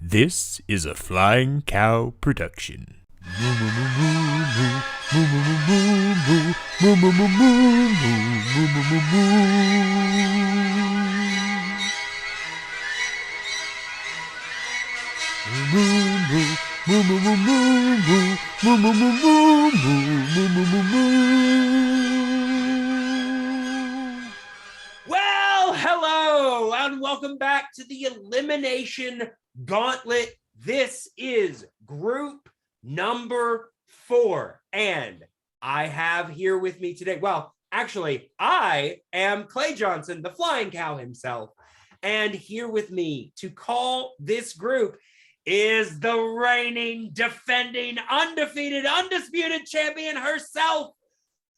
This is a Flying Cow production. Well, hello, and welcome back to the Elimination Gauntlet. This is group number 4, and I have here with me today, well, actually, I am Clay Johnson, the Flying Cow himself, and here with me to call this group is the reigning, defending, undefeated, undisputed champion herself,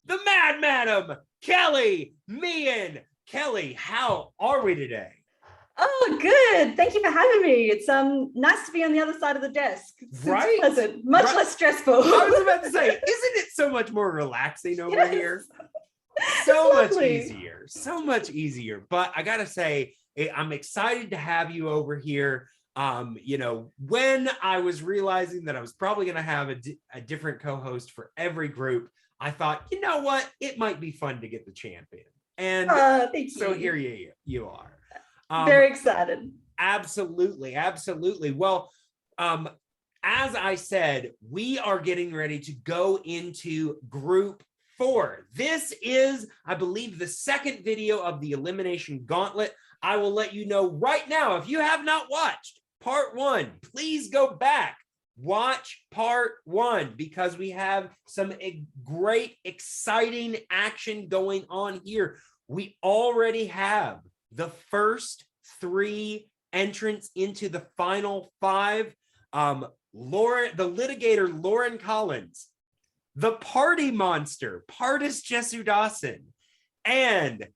the Mad Madam, Kelly Meehan. Kelly, how are we today? Oh, good. Thank you for having me. It's nice to be on the other side of the desk. It's pleasant, much less stressful. I was about to say, isn't it so much more relaxing over here? So much easier. So much easier. But I gotta say, I'm excited to have you over here. When I was realizing that I was probably gonna have a different co-host for every group, I thought, you know what? It might be fun to get the champion. And so here you are. Very excited. Absolutely. Well, as I said, we are getting ready to go into group 4. This is, I believe, the second video of the Elimination Gauntlet. I will let you know right now, if you have not watched part 1, please go back. Watch part 1 because we have some great, exciting action going on here. We already have the first 3 entrants into the final 5. The litigator, Lauren Collins, the party monster, Pardis Jesudasen, and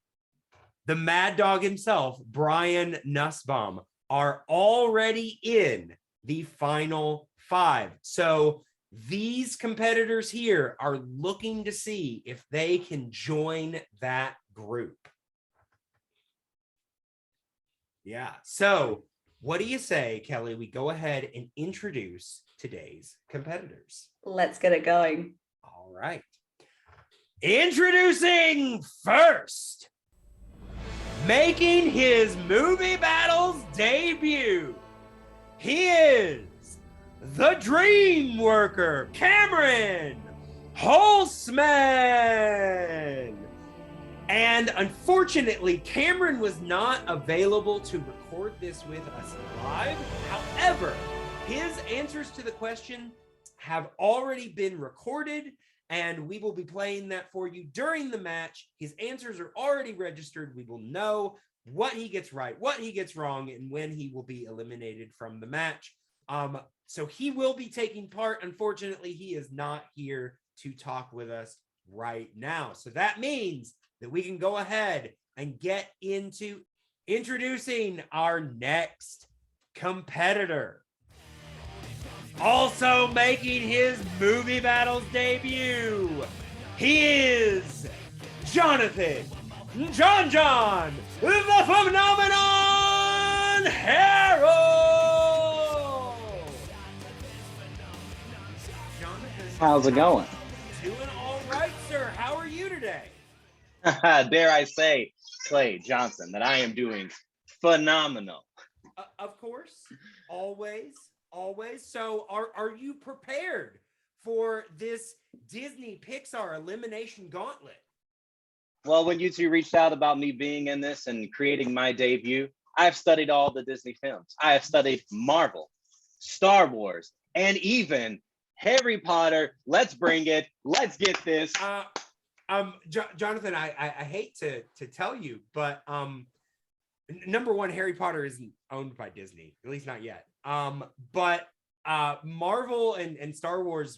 the mad dog himself, Brian Nussbaum, are already in the final 5. So these competitors here are looking to see if they can join that group. Yeah. So what do you say, Kelly? We go ahead and introduce today's competitors. Let's get it going. All right. Introducing first, making his movie battles debut, he is the Dream Worker, Cameron Holtzmann. And unfortunately, Cameron was not available to record this with us live. However, his answers to the question have already been recorded, and we will be playing that for you during the match. His answers are already registered. We will know what he gets right, what he gets wrong, and when he will be eliminated from the match. So he will be taking part. Unfortunately, he is not here to talk with us right now. So that means that we can go ahead and get into introducing our next competitor. Also making his movie battles debut, he is Jonathan John, the phenomenon Harold. Jonathan, how's it going? Doing all right, sir. How are you today? Dare I say, Clay Johnson, that I am doing phenomenal. Of course, always. So are you prepared for this Disney Pixar Elimination Gauntlet? Well, when you two reached out about me being in this and creating my debut, I've studied all the Disney films. I have studied Marvel, Star Wars, and even Harry Potter. Let's bring it. Let's get this. Jonathan, I hate to tell you, but number one, Harry Potter isn't owned by Disney, at least not yet. But Marvel and Star Wars,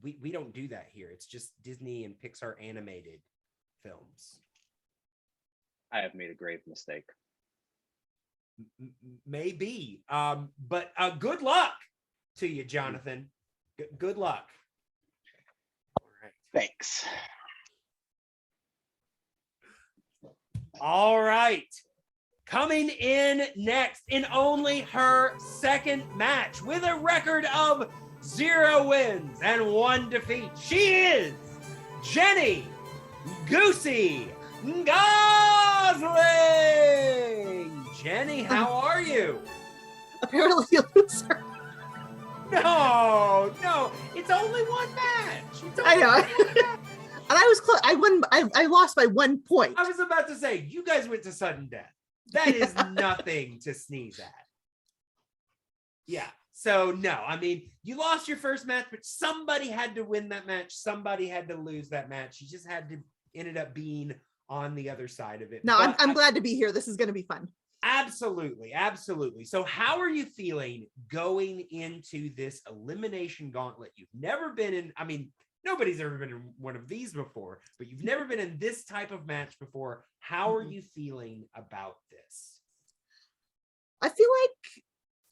we don't do that here. It's just Disney and Pixar animated films. I have made a grave mistake. Maybe. But good luck to you, Jonathan. Good luck. All right. Thanks. All right. Coming in next in only her second match with a record of 0 wins and 1 defeat, she is Jenny Goosey Gosling. Jenny, how are you? Apparently a loser. No, it's only 1 match. I know. And I was close. I won. I lost by 1 point. I was about to say, you guys went to sudden death. That is nothing to sneeze at. Yeah. So no, I mean, you lost your first match, but somebody had to win that match. Somebody had to lose that match. You just had to ended up being on the other side of it. No, I'm glad to be here. This is going to be fun. Absolutely. So how are you feeling going into this Elimination Gauntlet? You've never been in, I mean, nobody's ever been in one of these before, but you've never been in this type of match before. How are you feeling about this? I feel like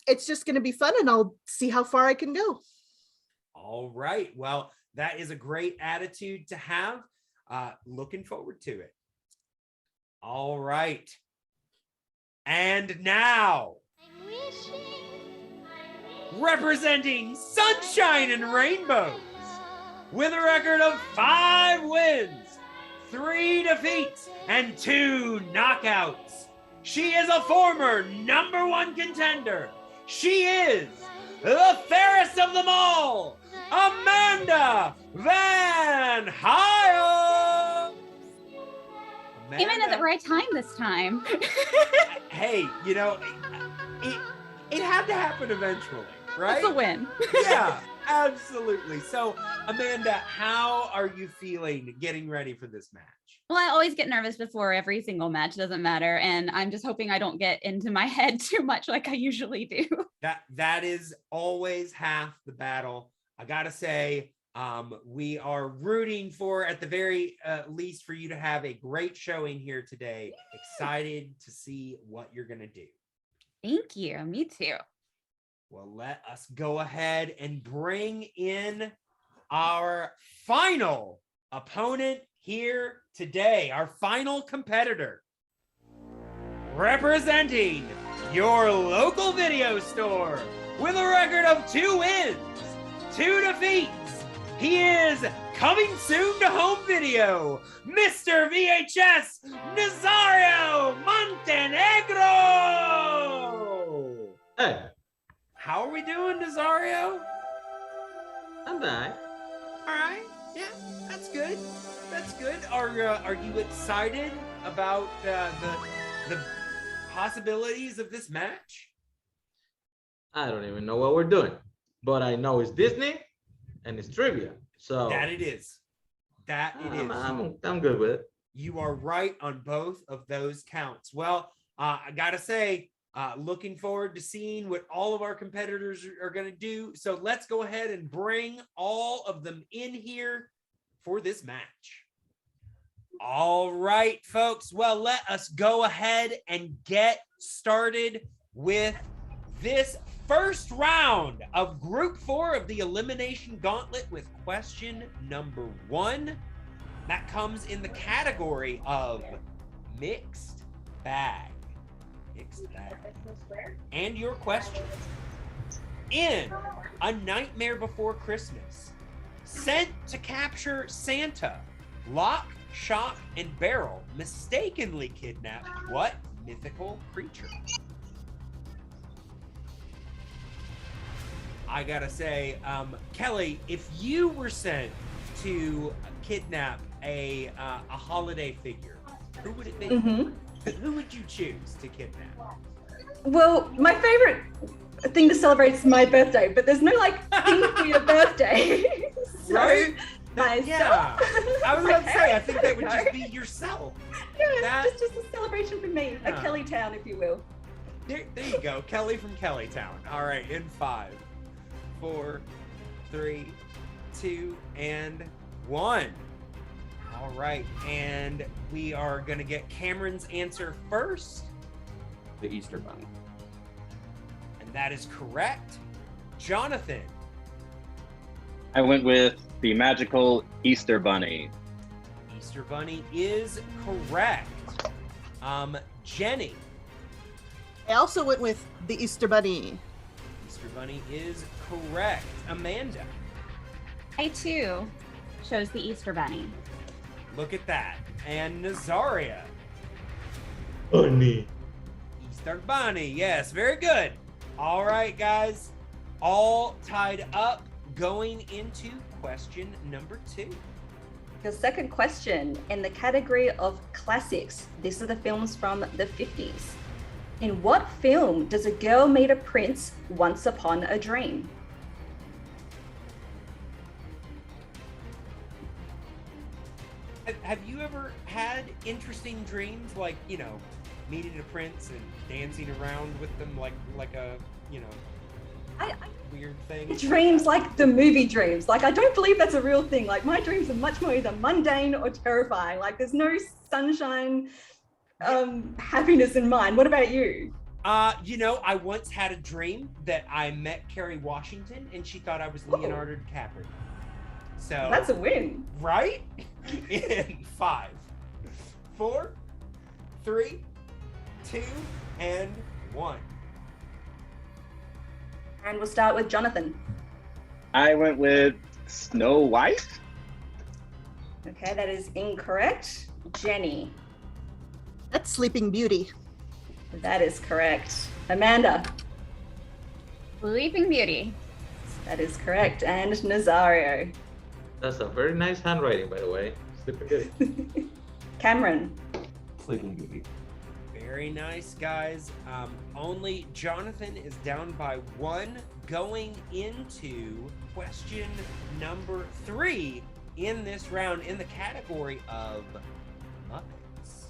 it's just going to be fun, and I'll see how far I can go. All right. Well, that is a great attitude to have. Looking forward to it. All right. And now, representing Sunshine and Rainbows, with a record of 5 wins, 3 defeats, and 2 knockouts. She is a former #1 contender. She is the fairest of them all, Amanda Van Hyel. Even at the right time this time. Hey, you know, it had to happen eventually, right? It's a win. Yeah, absolutely. So, Amanda, how are you feeling getting ready for this match? Well, I always get nervous before every single match, doesn't matter. And I'm just hoping I don't get into my head too much like I usually do. That is always half the battle. I gotta say, we are rooting for, at the very least, for you to have a great showing here today. Excited to see what you're gonna do. Thank you. Me too. Well, let us go ahead and bring in our final opponent here today, our final competitor. Representing your local video store with a record of 2 wins, 2 defeats, he is coming soon to home video, Mr. VHS Nazario Montenegro. Hey, How are we doing, Nazario? I'm fine. All right, yeah, that's good. That's good. Are you excited about the possibilities of this match? I don't even know what we're doing, but I know it's Disney and it's trivia. So That it is. I'm good with it. You are right on both of those counts. Well, I gotta say, looking forward to seeing what all of our competitors are gonna do. So let's go ahead and bring all of them in here for this match. All right, folks. Well, let us go ahead and get started with this first round of Group 4 of the Elimination Gauntlet with question number 1. That comes in the category of mixed bag. Mixed bag. And your question. In A Nightmare Before Christmas, sent to capture Santa, Lock, Shock, and Barrel mistakenly kidnapped what mythical creature? I gotta say, Kelly, if you were sent to kidnap a holiday figure, who would it be? Who would you choose to kidnap? Well, my favorite thing to celebrate is my birthday, but there's no thing for your birthday. So, Right? myself. Yeah. I was about to say, I think that would Okay. just be yourself. Yeah, That- it's just a celebration for me, a Yeah. Kelly Town, if you will. There you go. Kelly from Kellytown. All right, in 5, 4, 3, 2, and 1. All right, and we are going to get Cameron's answer first, The Easter Bunny. and that is correct. Jonathan, I went with the magical Easter Bunny. Easter Bunny is correct. Jenny, I also went with the Easter Bunny. Easter Bunny is correct. Amanda, I too chose the Easter Bunny. look at that. And Nazaria, Bunny. Easter Bunny. Yes, very good. All right, guys. All tied up going into question number 2. Your second question in the category of classics. These are the films from the 50s. In what film does a girl meet a prince once upon a dream? Have you ever had interesting dreams, like, you know, meeting a prince and dancing around with them like a, you know, I weird thing? dreams like the movie dreams. Like, I don't believe that's a real thing. Like, my dreams are much more either mundane or terrifying. Like, there's no sunshine, happiness in mine. What about you? You know, I once had a dream that I met Kerry Washington and she thought I was Leonardo DiCaprio. So That's a win. right? In 5, 4, 3, 2, and 1. And we'll start with Jonathan. I went with Snow White. Okay, that is incorrect. Jenny, That's Sleeping Beauty. that is correct. Amanda, Sleeping Beauty. that is correct. And Nazario. That's a very nice handwriting, by the way. Sleeping Beauty. Cameron, Sleeping Beauty. Very nice, guys. Only Jonathan is down by 1 going into question number 3 in this round in the category of Muppets.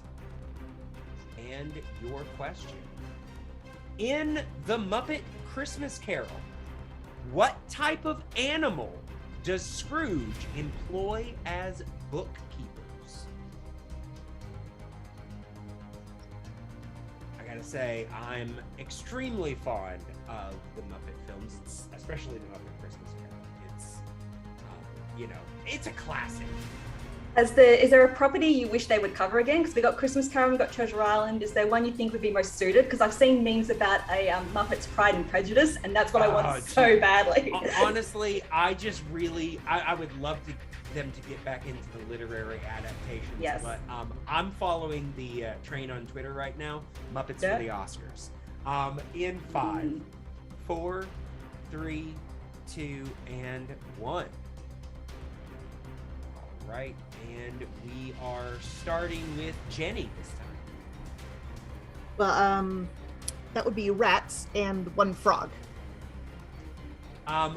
And your question. In the Muppet Christmas Carol, what type of animal does Scrooge employ as bookkeepers? I gotta say, I'm extremely fond of the Muppet films, especially the Muppet Christmas Carol. It's, you know, it's a classic. is there a property you wish they would cover again? Because we got Christmas Carol, we got Treasure Island. Is there one you think would be most suited? Because I've seen memes about a Muppets Pride and Prejudice, and that's what I want so badly. Honestly, I just really, I would love them to get back into the literary adaptations. Yes. But I'm following the train on Twitter right now. Muppets Yeah. for the Oscars. In 5, 4, 3, 2, and 1. All right, and we are starting with Jenny this time. Well, that would be Rats and One Frog. Was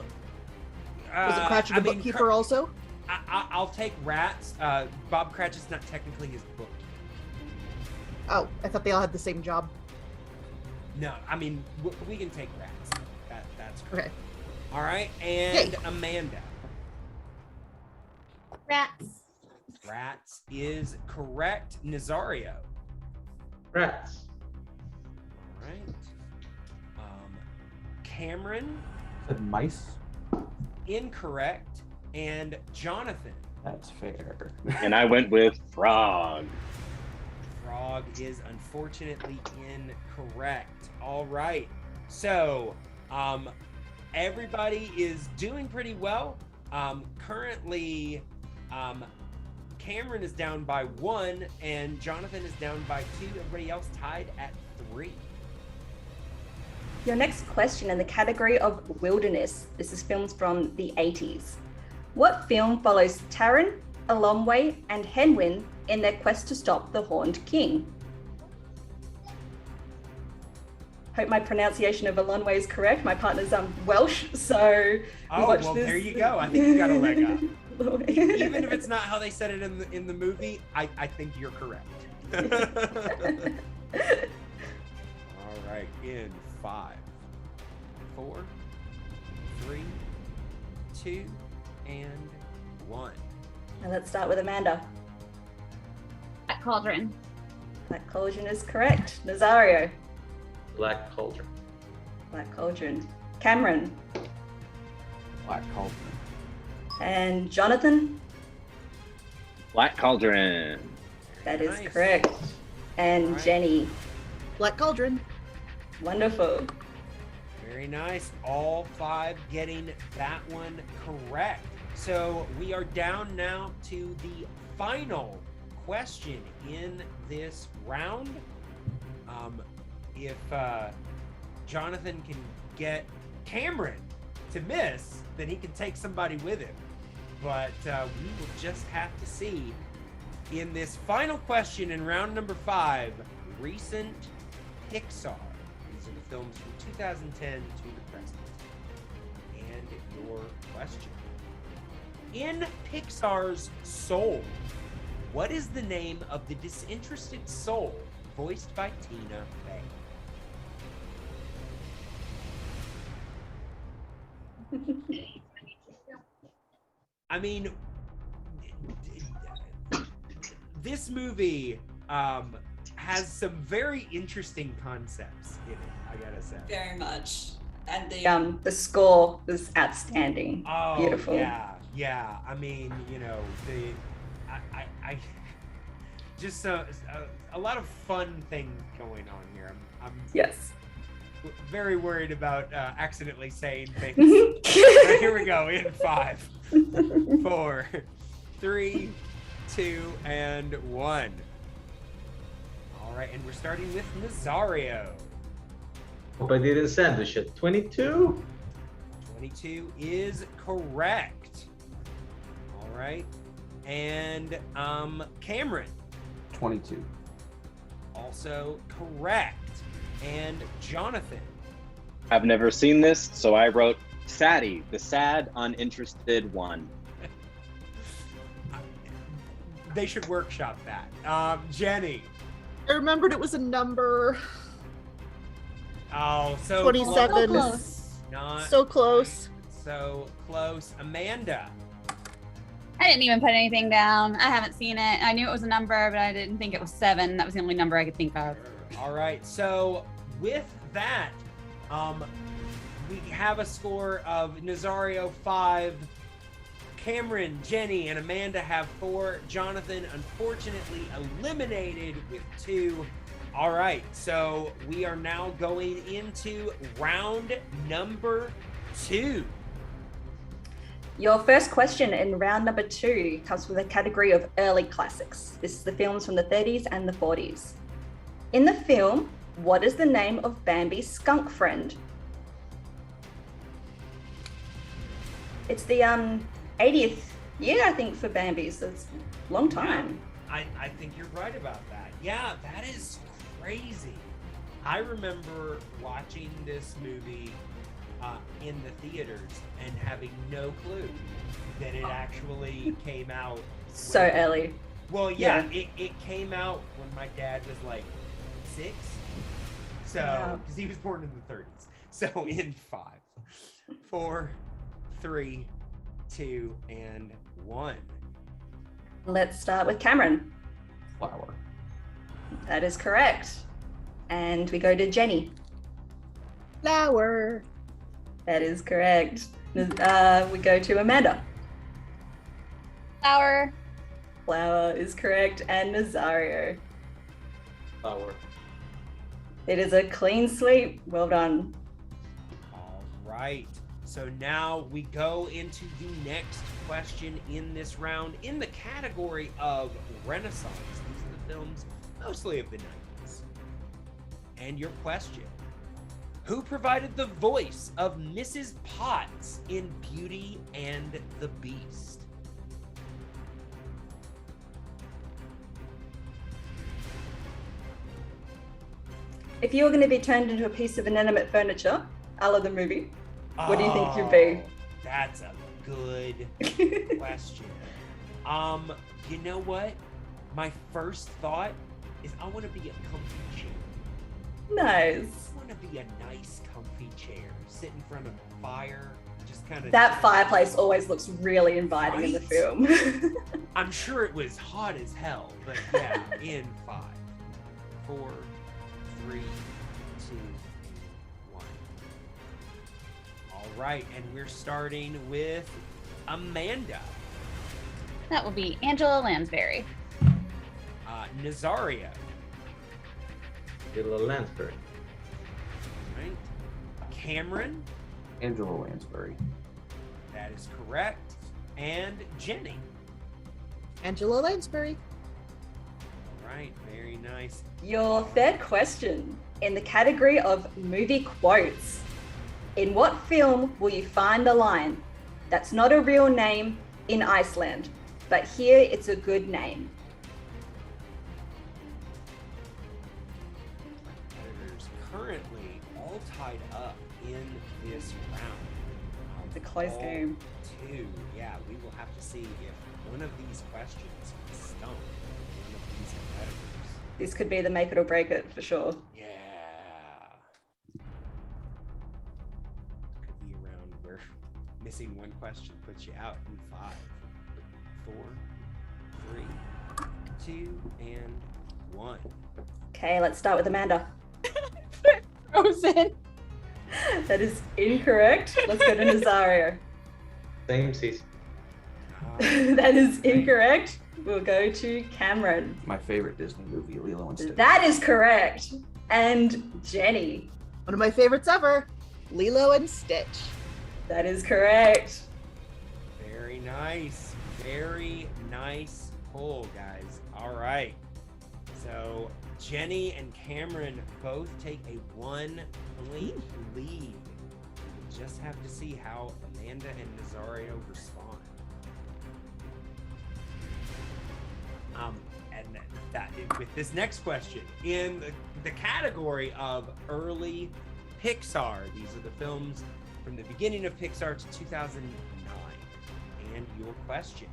it Cratchit the Bookkeeper also? I'll take Rats. Bob Cratchit's not technically his bookkeeper. Oh, I thought they all had the same job. No, I mean, we can take Rats. That's correct. Okay. All right, and Yay. Amanda. Rats. Rats is correct. Nazario. Rats. All right. Cameron. Said mice. Incorrect. And Jonathan. That's fair. And I went with Frog. Frog is unfortunately incorrect. All right. So, everybody is doing pretty well. Currently, Cameron is down by 1 and Jonathan is down by 2. Everybody else tied at 3. Your next question in the category of wilderness. This is films from the 80s. What film follows Taran, Elomwe, and Henwin in their quest to stop the Horned King? Hope my pronunciation of Elomwe is correct. My partner's Welsh, so Oh, watched well, this. there you go. I think you got a leg up. Even Even if it's not how they said it in the movie, I think you're correct. All right, in 5, 4, 3, 2, and 1. Now let's start with Amanda. At Cauldron. Black Cauldron is correct. Nazario. Black Cauldron. Black Cauldron. Cameron. Black Cauldron. And Jonathan. Black Cauldron. That is Nice. correct. And All right. Jenny. Black Cauldron. Wonderful. Very nice. All 5 getting that one correct. So we are down now to the final question in this round. If Jonathan can get Cameron to miss, then he can take somebody with him. But we will just have to see. In this final question in round number 5, recent Pixar. These are the films from 2010 to the present. And your question. In Pixar's Soul, what is the name of the disinterested soul voiced by Tina Fey? I mean, this movie has some very interesting concepts in it, I gotta say. Very much. And The score was outstanding. Oh, Beautiful. yeah. I mean, you know, I just a lot of fun things going on here. I'm Yes. very worried about accidentally saying things. Right, here we go in 5, 4, 3, 2, and 1. All right, and we're starting with Nazario. Hope I didn't sandwich it. 22? 22 is correct. All right, and Cameron. 22. Also correct. And Jonathan. I've never seen this, so I wrote Sadie, the sad, uninterested one. They should workshop that. Jenny. I remembered it was a number. Oh, so 27. Close. Not So close. so close. Amanda. I didn't even put anything down. I haven't seen it. I knew it was a number, but I didn't think it was 7. That was the only number I could think of. All right, so with that, we have a score of Nazario 5, Cameron, Jenny, and Amanda have 4. Jonathan, unfortunately, eliminated with 2. All right, so we are now going into round number 2. Your first question in round number 2 comes from the category of early classics. This is the films from the 30s and the 40s. In the film, what is the name of Bambi's skunk friend? It's the 80th year, I think, for Bambi, so it's a long time. I think you're right about that. Yeah, that is crazy. I remember watching this movie in the theaters and having no clue that it actually came out So early. Well, yeah. It came out when my dad was like 6, so because he was born in the 30s. So in 5, 4, 3, 2, and 1. Let's start with Cameron. Flower. That is correct. And we go to Jenny. Flower. That is correct. We go to Amanda. Flower. Flower is correct. And Nazario. Flower. It is a clean sweep. Well done. All right. So now we go into the next question in this round in the category of Renaissance. These are the films mostly of the 90s. And your question: who provided the voice of Mrs. Potts in Beauty and the Beast? If you were going to be turned into a piece of inanimate furniture, a la the movie, what do you think you'd be? That's a good question. You know what? My first thought is I want to be a comfy chair. Nice. I want to be a nice, comfy chair, sit in front of a fire, just kind of. That fireplace always looks really inviting in the film. I'm sure it was hot as hell, but yeah, in 5, 4, 3, 2, 1. All right, and we're starting with Amanda. That would be Angela Lansbury. Nazario. Little Lansbury. right. Cameron. Angela Lansbury. That is correct. And Jenny. Angela Lansbury. All right, very nice. Your third question, in the category of movie quotes, in what film will you find the line, "That's not a real name in Iceland, but here it's a good name"? Competitors currently all tied up in this round. It's a close game. Two. Yeah, we will have to see if one of these questions can stump one of these competitors. This could be the make it or break it for sure. Yeah. Could be around where missing one question puts you out in 5, 4, 3, 2, and 1. Okay, let's start with Amanda. Frozen. That is incorrect. Let's go to Nazario. Same season. That is incorrect. We'll go to Cameron. My favorite Disney movie, Lilo and Stitch. That is correct. And Jenny. One of my favorites ever, Lilo and Stitch. That is correct. Very nice. Very nice pull, guys. All right. So Jenny and Cameron both take a 1-point lead. We'll just have to see how Amanda and Nazario respond. And that with this next question, in the category of early Pixar, these are the films from the beginning of Pixar to 2009. And your question: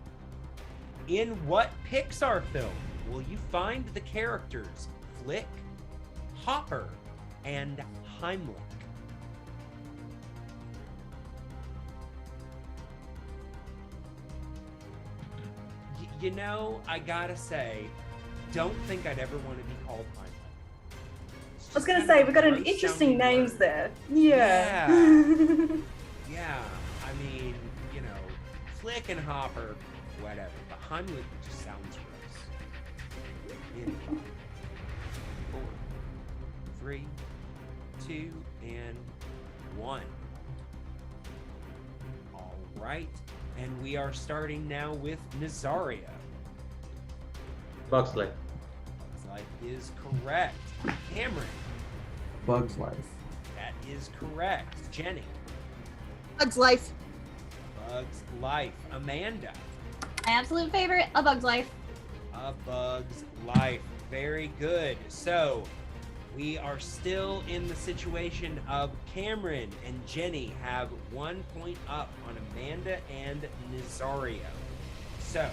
in what Pixar film will you find the characters Flick, Hopper, and Heimlich? You know, I gotta say, don't think I'd ever want to be called Heimlich. I was gonna say, we've got an interesting names there. Yeah. Yeah, I mean, you know, Flick and Hopper, whatever. But Heimlich just sounds gross. In 4, 3, 2, and 1. All right. And we are starting now with Nazario. Bugs Life. Bugs Life is correct. Cameron. Bug's Life. That is correct. Jenny. Bugs Life. Bugs Life. Amanda. My absolute favorite, A Bug's Life. A Bug's Life. Very good. So we are still in the situation of Cameron and Jenny have 1 point up on Amanda and Nazario. So,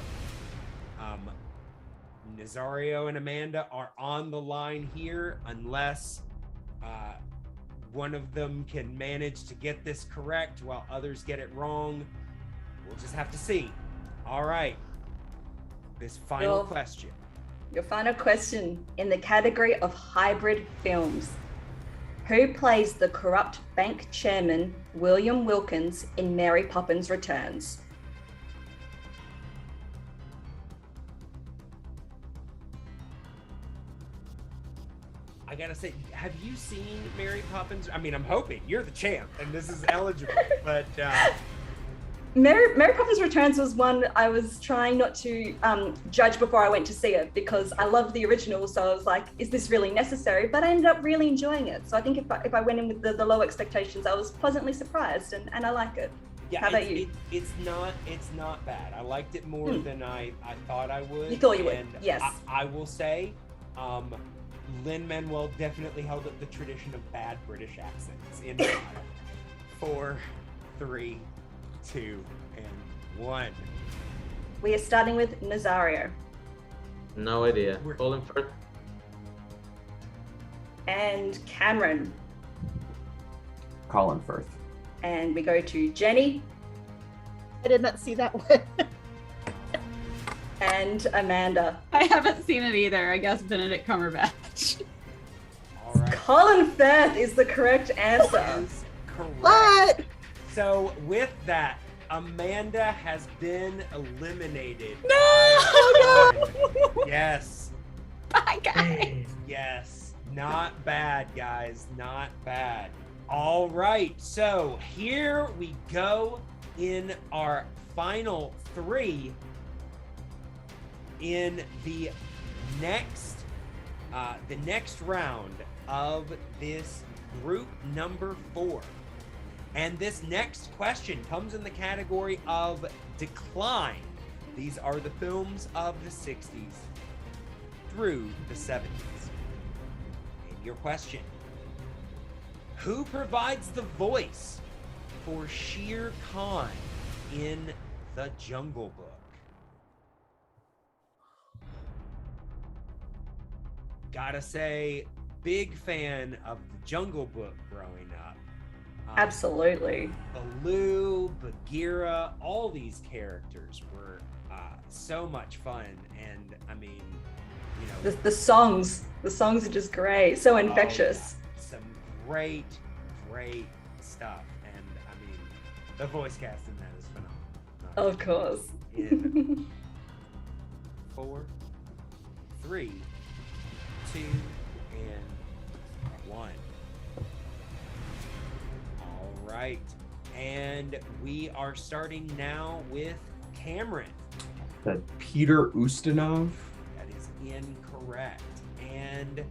Nazario and Amanda are on the line here unless one of them can manage to get this correct while others get it wrong. We'll just have to see. All right. This final question. Your final question in the category of hybrid films. Who plays the corrupt bank chairman William Wilkins in Mary Poppins Returns? I gotta say, have you seen Mary Poppins? I mean, I'm hoping you're the champ and this is eligible, but Mary Poppins Returns was one I was trying not to judge before I went to see it because I loved the original, so I was like, is this really necessary? But I ended up really enjoying it. So I think if I went in with the low expectations, I was pleasantly surprised and I like it. Yeah, how about you? It's not bad. I liked it more than I thought I would. You thought you would, and yes. I will say, Lin-Manuel definitely held up the tradition of bad British accents in 5, 4, 3, 2, and 1. We are starting with Nazario. No idea. Colin Firth. And Cameron. Colin Firth. And we go to Jenny. I did not see that one. And Amanda. I haven't seen it either. I guess Benedict Cumberbatch. All right. Colin Firth is the correct answer. Correct. What? So with that, Amanda has been eliminated. No! Yes. Bye, guys. Yes. Not bad, guys. Not bad. All right. So here we go in our final three in the next round of this group number 4. And this next question comes in the category of decline. These are the films of the 60s through the 70s. And your question: who provides the voice for Shere Khan in The Jungle Book? Gotta say, big fan of The Jungle Book growing up. Absolutely. Baloo, Bagheera, all these characters were so much fun. And I mean, you know, the songs are just great, so infectious. Some great stuff. And I mean, the voice cast in that is phenomenal. Of course. In 4, 3, 2, and 1. All right. And we are starting now with Cameron. That Peter Ustinov. That is incorrect. And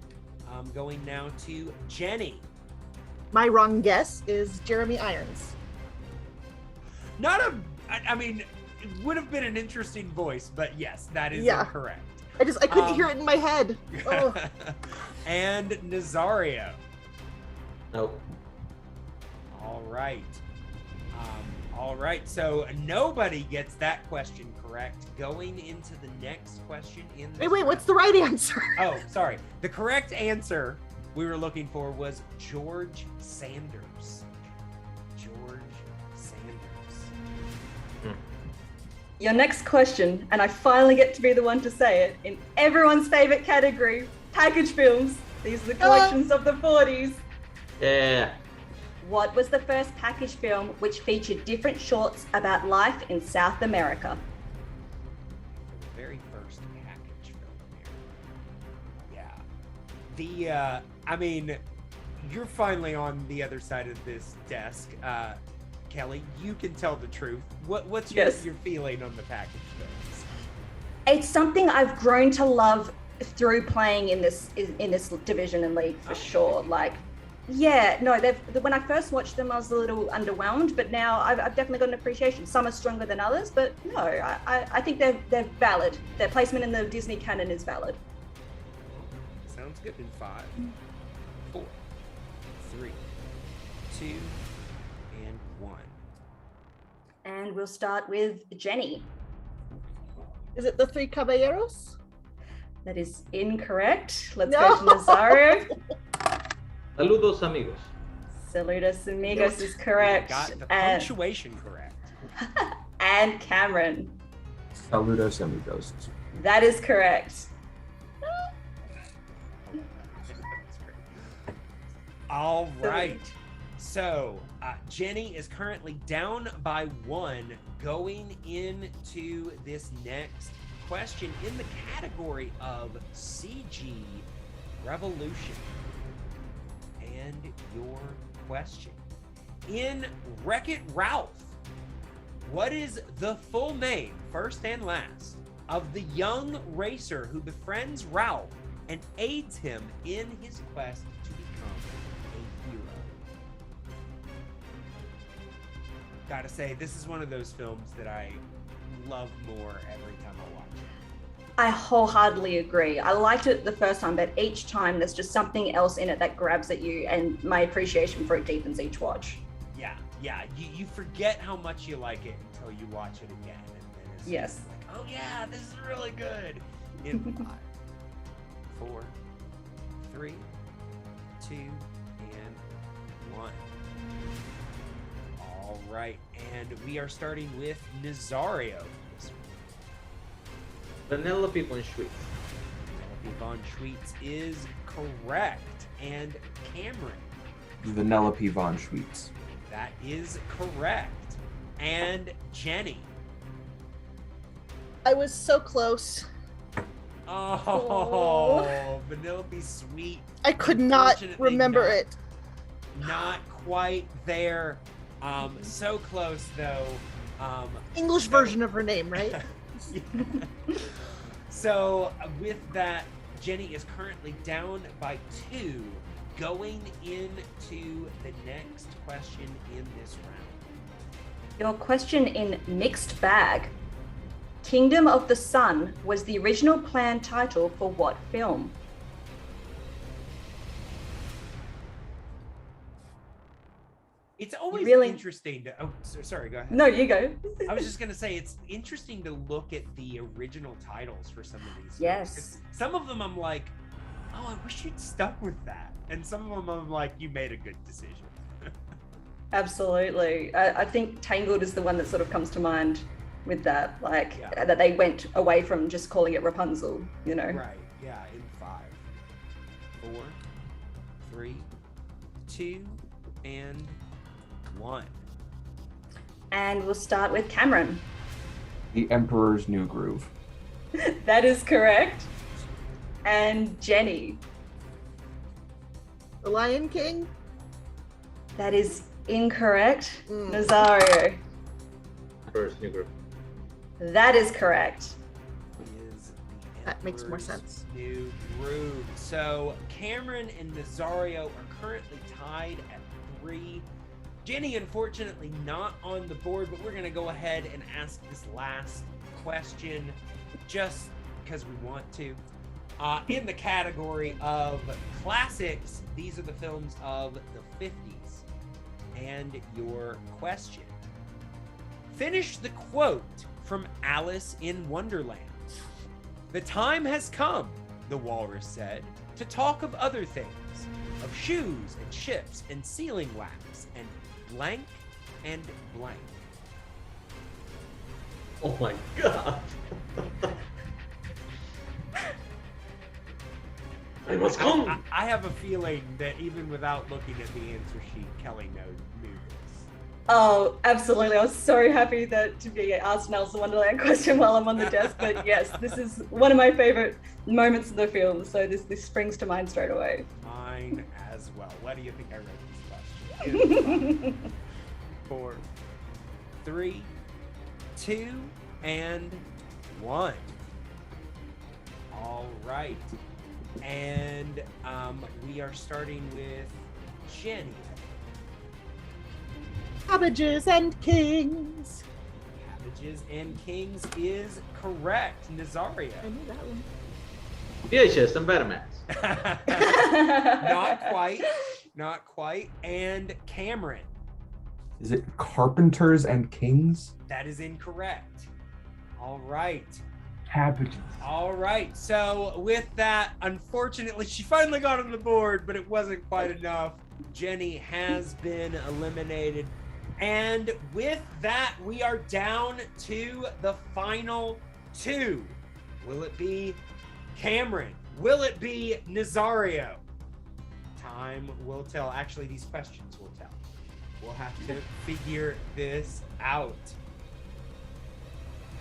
I'm going now to Jenny. My wrong guess is Jeremy Irons. I mean, it would have been an interesting voice, but yes, that is incorrect. I couldn't hear it in my head. Oh. And Nazario. Nope. All right. So nobody gets that question correct. Going into the next question in the Wait, what's the right answer? Oh, sorry. The correct answer we were looking for was George Sanders. George Sanders. Your next question, and I finally get to be the one to say it, in everyone's favorite category, package films. These are the collections of the 40s. Yeah. What was the first package film which featured different shorts about life in South America? The very first package film here. Yeah. I mean, you're finally on the other side of this desk. Kelly, you can tell the truth. What's your feeling on the package films? It's something I've grown to love through playing in this division and league for sure. Like, when I first watched them, I was a little underwhelmed, but now I've definitely got an appreciation. Some are stronger than others, but no, I think they're valid. Their placement in the Disney canon is valid. Sounds good. In 5, 4, 3, 2, and 1. And we'll start with Jenny. Is it the Three Caballeros? That is incorrect. Let's go to Nazario. Saludos, amigos. Saludos, amigos is correct. You got the punctuation correct. And Cameron. Saludos, amigos. That is correct. All right. So Jenny is currently down by 1 going into this next question in the category of CG Revolution. And your question: in Wreck-It Ralph, what is the full name, first and last, of the young racer who befriends Ralph and aids him in his quest to become a hero? Gotta say, this is one of those films that I love more every time I watch it. I wholeheartedly agree. I liked it the first time, but each time there's just something else in it that grabs at you, and my appreciation for it deepens each watch. Yeah. You forget how much you like it until you watch it again, and then it's Yes. like, oh yeah, this is really good. In 5, 4, 3, 2, and 1. All right, and we are starting with Nazario. Penelope von Schweetz. Penelope von Schweetz is correct. And Cameron. Vanellope von Schweetz. That is correct. And Jenny. I was so close. Oh, Vanellope Sweet. I could not Unfortunately remember not. it. Not quite there. So close though. English version of her name, right? So with that, Jenny is currently down by 2, going into the next question in this round. Your question in mixed bag. Kingdom of the Sun was the original planned title for what film? It's always really interesting to. Oh, sorry. Go ahead. No, you go. I was just gonna say it's interesting to look at the original titles for some of these films. Yes. Some of them I'm like, oh, I wish you'd stuck with that, and some of them I'm like, you made a good decision. Absolutely. I think Tangled is the one that sort of comes to mind with that, like that they went away from just calling it Rapunzel, you know. Right. Yeah. In 5, 4, 3, 2, and 1. And we'll start with Cameron. The Emperor's New Groove. That is correct. And Jenny. The Lion King. That is incorrect. Nazario. First new group. That is correct. Is the That makes more Emperor's sense. New Groove. So Cameron and Nazario are currently tied at 3. Jenny, unfortunately, not on the board, but we're going to go ahead and ask this last question just because we want to. In the category of classics, these are the films of the 50s. And your question. Finish the quote from Alice in Wonderland. The time has come, the walrus said, to talk of other things, of shoes and ships and sealing wax and blank and blank. Oh my god. I must come. I have a feeling that even without looking at the answer sheet, Kelly knew this. Oh, absolutely. I was so happy that to be asked an Alice in Wonderland question while I'm on the desk. But yes, this is one of my favorite moments in the film. So this springs to mind straight away. Mine as well. What do you think I wrote this question? 4, 3, 2, and 1. All right. And we are starting with Jenny. Cabbages and Kings. Cabbages and Kings is correct. Nazario. I knew that one. VHS and Betamax. Not quite. Not quite. And Cameron. Is it Carpenters and Kings? That is incorrect. All right. Cabbages. All right. So with that, unfortunately, she finally got on the board, but it wasn't quite enough. Jenny has been eliminated. And with that, we are down to the final 2. Will it be Cameron? Will it be Nazario? Time will tell. Actually, these questions will tell. We'll have to figure this out.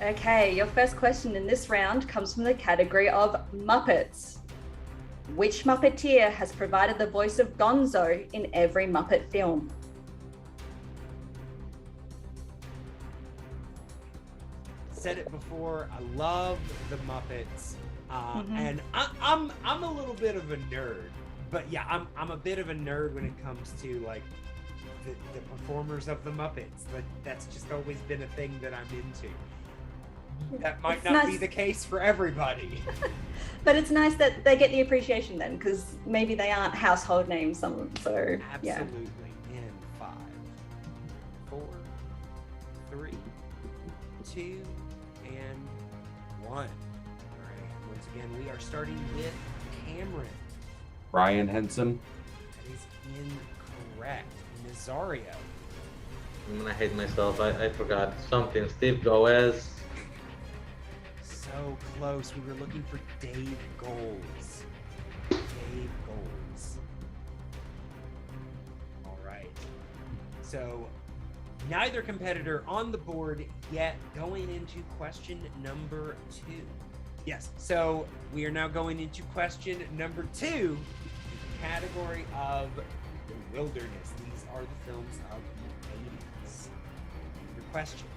Okay, your first question in this round comes from the category of Muppets. Which Muppeteer has provided the voice of Gonzo in every Muppet film? Said it before. I love the Muppets, and I'm a little bit of a nerd. But yeah, I'm a bit of a nerd when it comes to like the performers of the Muppets. That's just always been a thing that I'm into. That might not be the case for everybody. But it's nice that they get the appreciation then, because maybe they aren't household names, some of them. So yeah. Absolutely. In 5, 4, 3, 2, and 1. All right. Once again, we are starting with Cameron. Brian Henson. That is incorrect. Nazario. I'm gonna hate myself. I forgot something. Steve Goes. So close. We were looking for Dave Goles. Dave Goles. All right. So neither competitor on the board yet. Going into question number 2. Yes. So we are now going into question number 2, the category of the wilderness. These are the films of the 80s. Your question.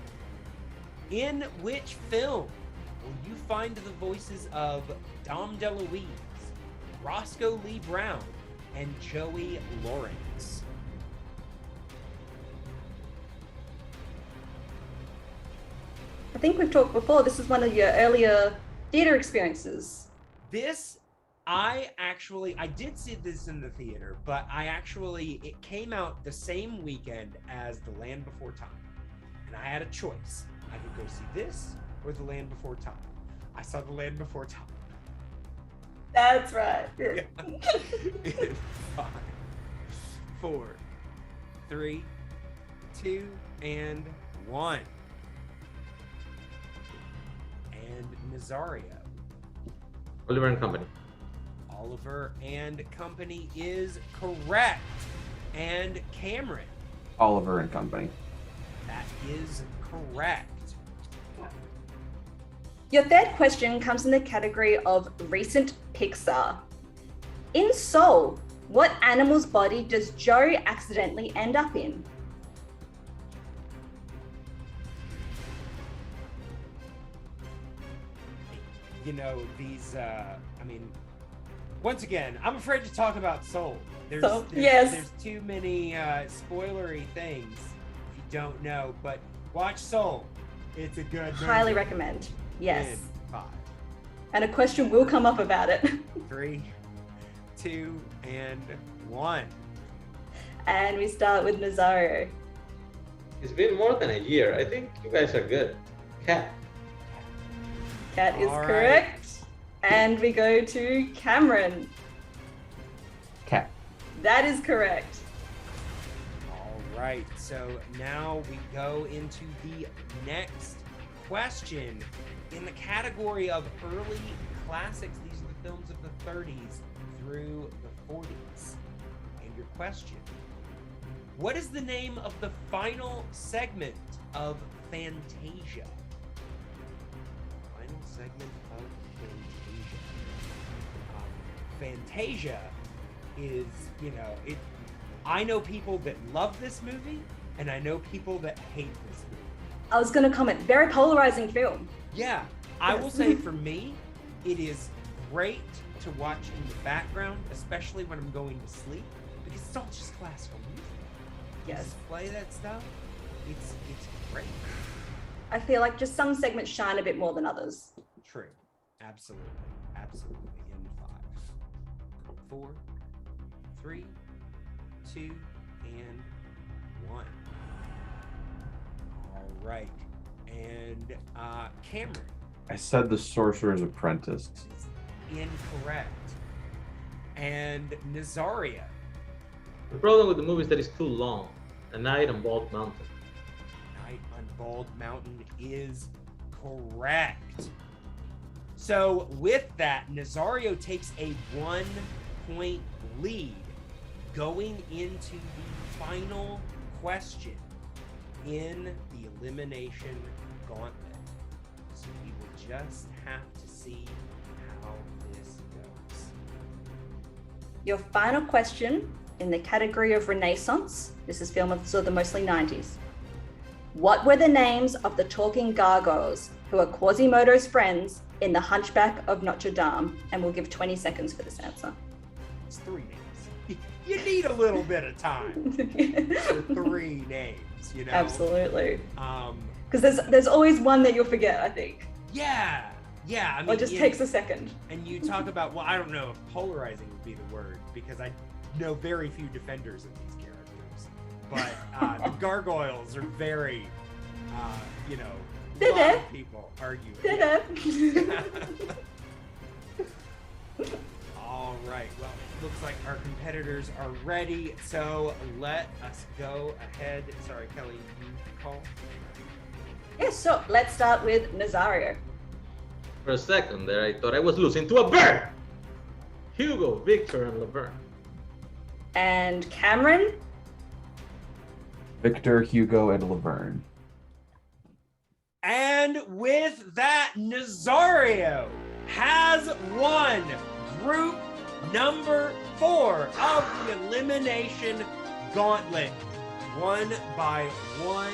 In which film will you find the voices of Dom DeLuise, Roscoe Lee Brown, and Joey Lawrence? I think we've talked before. This is one of your earlier theater experiences. I did see this in the theater, but it came out the same weekend as The Land Before Time. And I had a choice. I could go see this or The Land Before Time. I saw The Land Before Time. That's right. Yeah. 5, 4, 3, 2, and 1. And Nazario. Oliver and Company. Oliver and Company is correct. And Cameron. Oliver and Company. That is correct. Your third question comes in the category of recent Pixar. In Soul, what animal's body does Joe accidentally end up in? You know, once again, I'm afraid to talk about Soul. There's too many spoilery things if you don't know, but watch Soul. It's a good movie. Highly recommend. Yes. In 5. And a question will come up about it. 3, 2, and 1. And we start with Nazario. It's been more than a year. I think you guys are good. Cat. Cat is All correct. right. And we go to Cameron. Cat. That is correct. All right, so now we go into the next question. In the category of early classics, these are the films of the 30s through the 40s. And your question, what is the name of the final segment of Fantasia? Final segment of Fantasia. Fantasia is, I know people that love this movie, and I know people that hate this movie. I was going to comment, very polarizing film. Yeah, I will say for me, it is great to watch in the background, especially when I'm going to sleep, because it's all just classical music. Yes. Just play that stuff. It's great. I feel like just some segments shine a bit more than others. True. Absolutely. In 5, 4, 3, 2, and 1. All right. And Cameron. I said The Sorcerer's Apprentice. Incorrect. And Nazaria. The problem with the movie is that it's too long. A Night on Bald Mountain. Night on Bald Mountain is correct. So with that, Nazario takes a 1-point lead going into the final question in the Elimination Gauntlet. So we will just have to see how this goes. Your final question in the category of Renaissance. This is film of the mostly 90s. What were the names of the talking gargoyles who are Quasimodo's friends in The Hunchback of Notre Dame? And we'll give 20 seconds for this answer. It's 3 names. You need a little bit of time for 3 names, Absolutely. Um, Because there's always one that you'll forget, I think. Yeah. I mean, Or it just takes a second. And you talk about, I don't know if polarizing would be the word, because I know very few defenders of these characters. But the gargoyles are very, a lot of people argue. All right. Well, it looks like our competitors are ready. So let us go ahead. Sorry, Kelly, you call? Yes, so let's start with Nazario. For a second there, I thought I was losing to a bird. Hugo, Victor, and Laverne. And Cameron? Victor, Hugo, and Laverne. And with that, Nazario has won group number 4 of the Elimination Gauntlet. Won by 1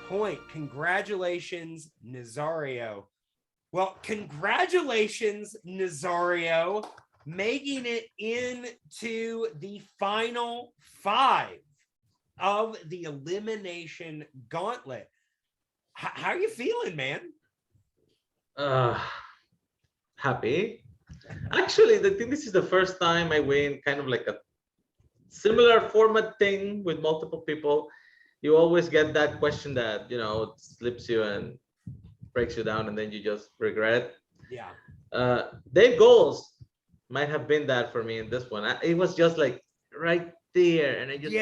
point. Congratulations, Nazario. Well, congratulations, Nazario, making it into the final 5 of the Elimination Gauntlet. How are you feeling, man? Happy. Actually, I think this is the first time I win kind of like a similar format thing with multiple people. You always get that question that, slips you and breaks you down, and then you just regret. Yeah. Dave goals might have been that for me in this one. It was just like right there, and I just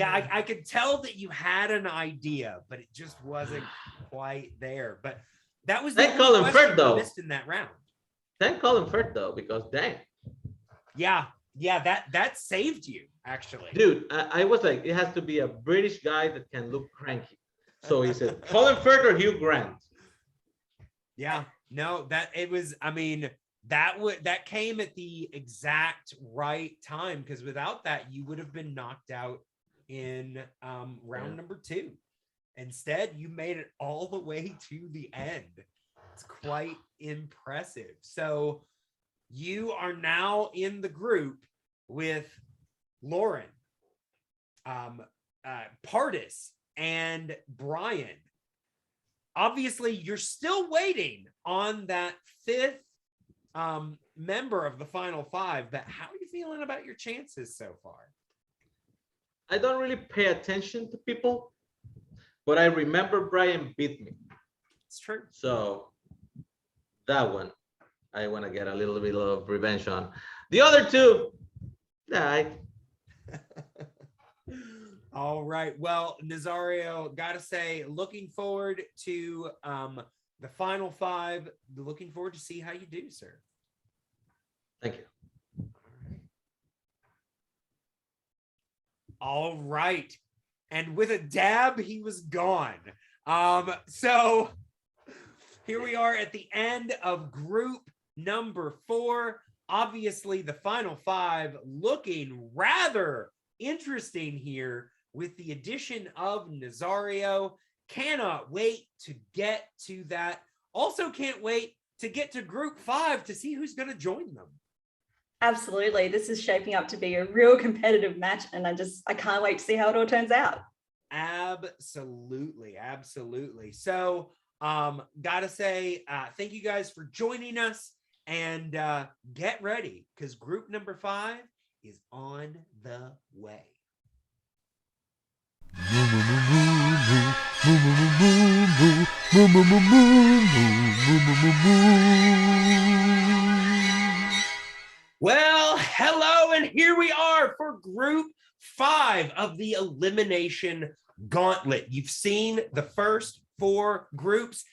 I could tell that you had an idea, but it just wasn't quite there. But that was the Thank Colin Firth, though. Missed in that round. Thank Colin Firth, though, because dang. Yeah, that saved you, actually. Dude, I was like, it has to be a British guy that can look cranky. So he said, Colin Firth or Hugh Grant. Yeah, no, that came at the exact right time, because without that, you would have been knocked out in round number 2. Instead, you made it all the way to the end. It's quite impressive. So you are now in the group with Lauren, Pardis, and Brian. Obviously, you're still waiting on that 5th member of the final 5, but how are you feeling about your chances so far? I don't really pay attention to people, but I remember Brian beat me. It's true. So that one, I want to get a little bit of revenge on. The other 2, All right. Well, Nazario, gotta say, looking forward to the final 5. Looking forward to see how you do, sir. Thank you. All right. And with a dab, he was gone. So here we are at the end of group number 4. Obviously, the final 5 looking rather interesting here with the addition of Nazario. Cannot wait to get to that. Also can't wait to get to group 5 to see who's going to join them. Absolutely. This is shaping up to be a real competitive match, and I can't wait to see how it all turns out. Absolutely. So, gotta say, thank you guys for joining us, and get ready, because group number 5 is on the way. Well, hello, and here we are for group 5 of the Elimination Gauntlet. You've seen the first 4 groups.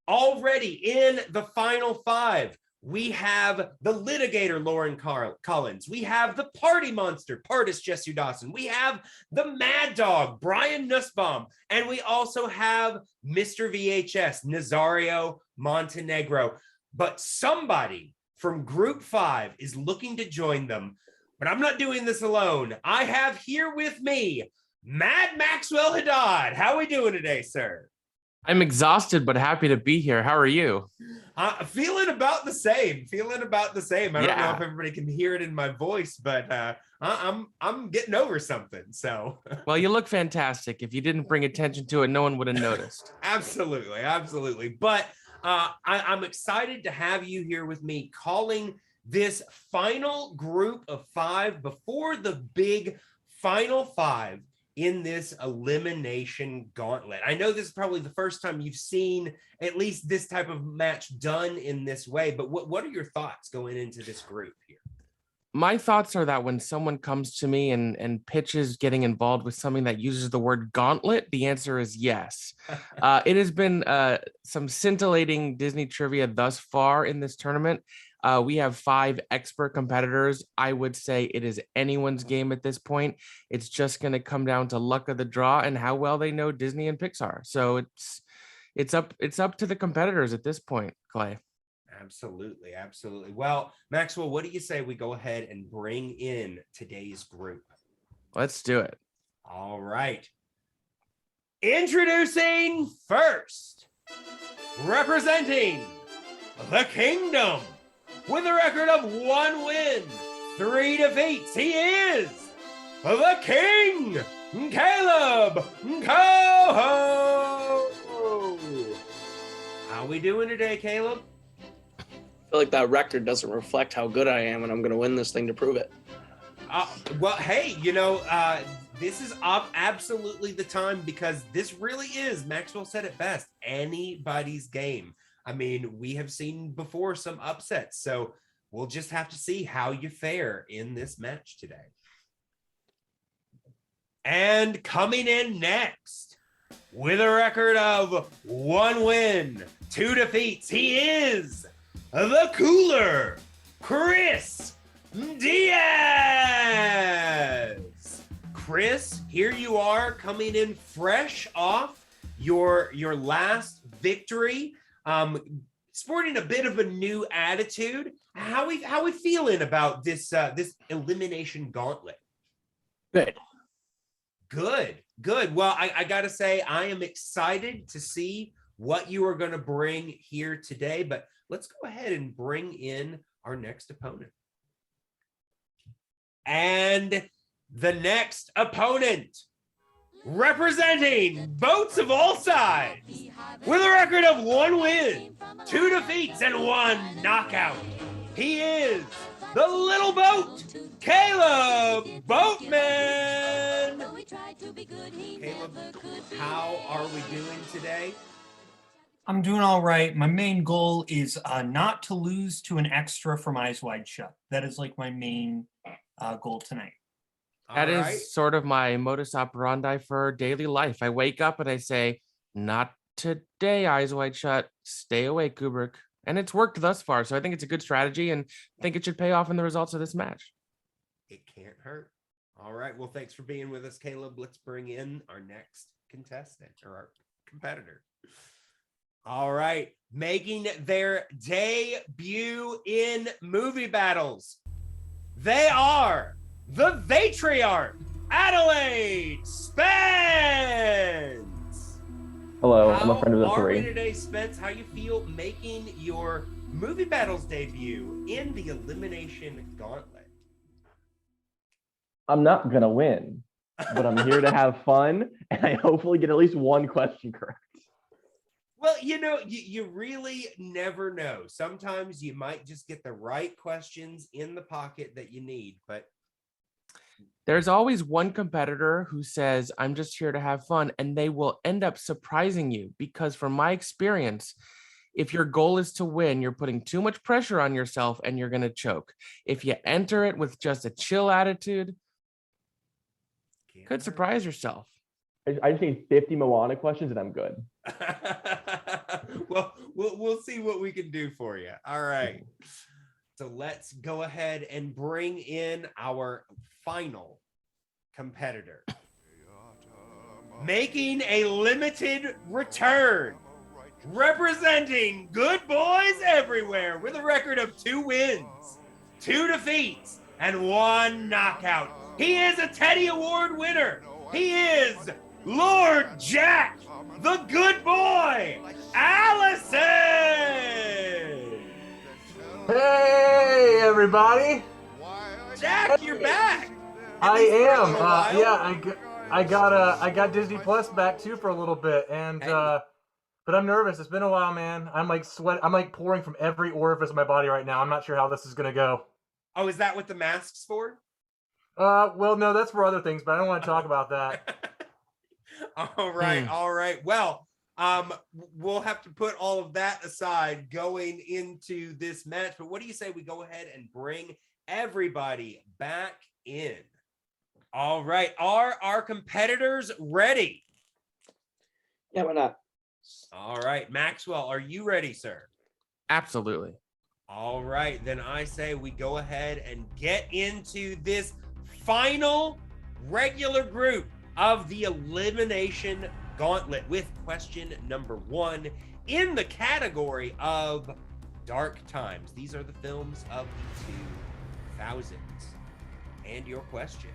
Already in the final 5, we have the litigator, Lauren Collins. We have the party monster, Pardis Jesse Dawson. We have the mad dog, Brian Nussbaum. And we also have Mr. VHS, Nazario Montenegro. But somebody from group 5 is looking to join them. But I'm not doing this alone. I have here with me Mad Maxwell Haddad. How are we doing today, sir? I'm exhausted, but happy to be here. How are you? Feeling about the same. I don't know if everybody can hear it in my voice, but I'm getting over something. So, well, you look fantastic. If you didn't bring attention to it, no one would have noticed. Absolutely. But I'm excited to have you here with me, calling this final group of 5 before the big final 5 in this Elimination Gauntlet. I know this is probably the first time you've seen at least this type of match done in this way, but what are your thoughts going into this group here? My thoughts are that when someone comes to me and pitches getting involved with something that uses the word gauntlet, the answer is yes. It has been some scintillating Disney trivia thus far in this tournament. We have 5 expert competitors. I would say it is anyone's game at this point. It's just going to come down to luck of the draw and how well they know Disney and Pixar. So it's up to the competitors at this point, Clay. Absolutely, absolutely. Well, Maxwell, what do you say we go ahead and bring in today's group? Let's do it. All right. Introducing first, representing the kingdom with a record of 1 win, 3 defeats. He is the King, Caleb Coho. How we doing today, Caleb? I feel like that record doesn't reflect how good I am, and I'm going to win this thing to prove it. Well, hey, this is absolutely the time, because this really is, Maxwell said it best, anybody's game. I mean, we have seen before some upsets, so we'll just have to see how you fare in this match today. And coming in next, with a record of 1 win, 2 defeats, he is the cooler, Chris Diaz. Chris, here you are coming in fresh off your last victory, sporting a bit of a new attitude. How we feeling about this elimination gauntlet? Good. Well, I gotta say, I am excited to see what you are going to bring here today, but let's go ahead and bring in our next opponent. And the next opponent, representing boats of all sides, with a record of 1 win, 2 defeats, and 1 knockout, he is the little boat, Caleb Boatman. Caleb, how are we doing today? I'm doing all right. My main goal is not to lose to an extra from Eyes Wide Shut. That is like my main goal tonight. That is sort of my modus operandi for daily life. I wake up and I say, not today, Eyes Wide Shut. Stay awake, Kubrick. And it's worked thus far, so I think it's a good strategy and I think it should pay off in the results of this match. It can't hurt. All right. Well, thanks for being with us, Caleb. Let's bring in our next contestant, or our competitor. All right. Making their debut in movie battles, they are the Vatriarch, Adelaide Spence. Hello, I'm a friend of the How are we three. today, Spence? How you feel making your movie battles debut in the Elimination Gauntlet? I'm not gonna win, but I'm here to have fun, and I hopefully get at least 1 question correct. Well, you really never know. Sometimes you might just get the right questions in the pocket that you need, but There's always one competitor who says, I'm just here to have fun, and they will end up surprising you, because from my experience, if your goal is to win, you're putting too much pressure on yourself and you're going to choke. If you enter it with just a chill attitude, could surprise yourself. I just need 50 Moana questions and I'm good. Well, we'll see what we can do for you. All right. So let's go ahead and bring in our final competitor. Making a limited return, representing Good Boys Everywhere with a record of 2 wins, 2 defeats, and 1 knockout. He is a Teddy Award winner. He is Lord Jack, the good boy, Allison. Hey, everybody. Jack, you're back. I am. I got Disney Plus back too for a little bit, and but I'm nervous. It's been a while, man. I'm like pouring from every orifice of my body right now. I'm not sure how this is gonna go. Oh, is that what the mask's for? Well, no, that's for other things, but I don't want to talk about that. All right. Well, we'll have to put all of that aside going into this match. But what do you say we go ahead and bring everybody back in? All right. Are our competitors ready? Yeah, why not? All right. Maxwell, are you ready, sir? Absolutely. All right. Then I say we go ahead and get into this final regular group of the Elimination Gauntlet with question number 1 in the category of Dark Times. These are the films of the 2000s. And your question.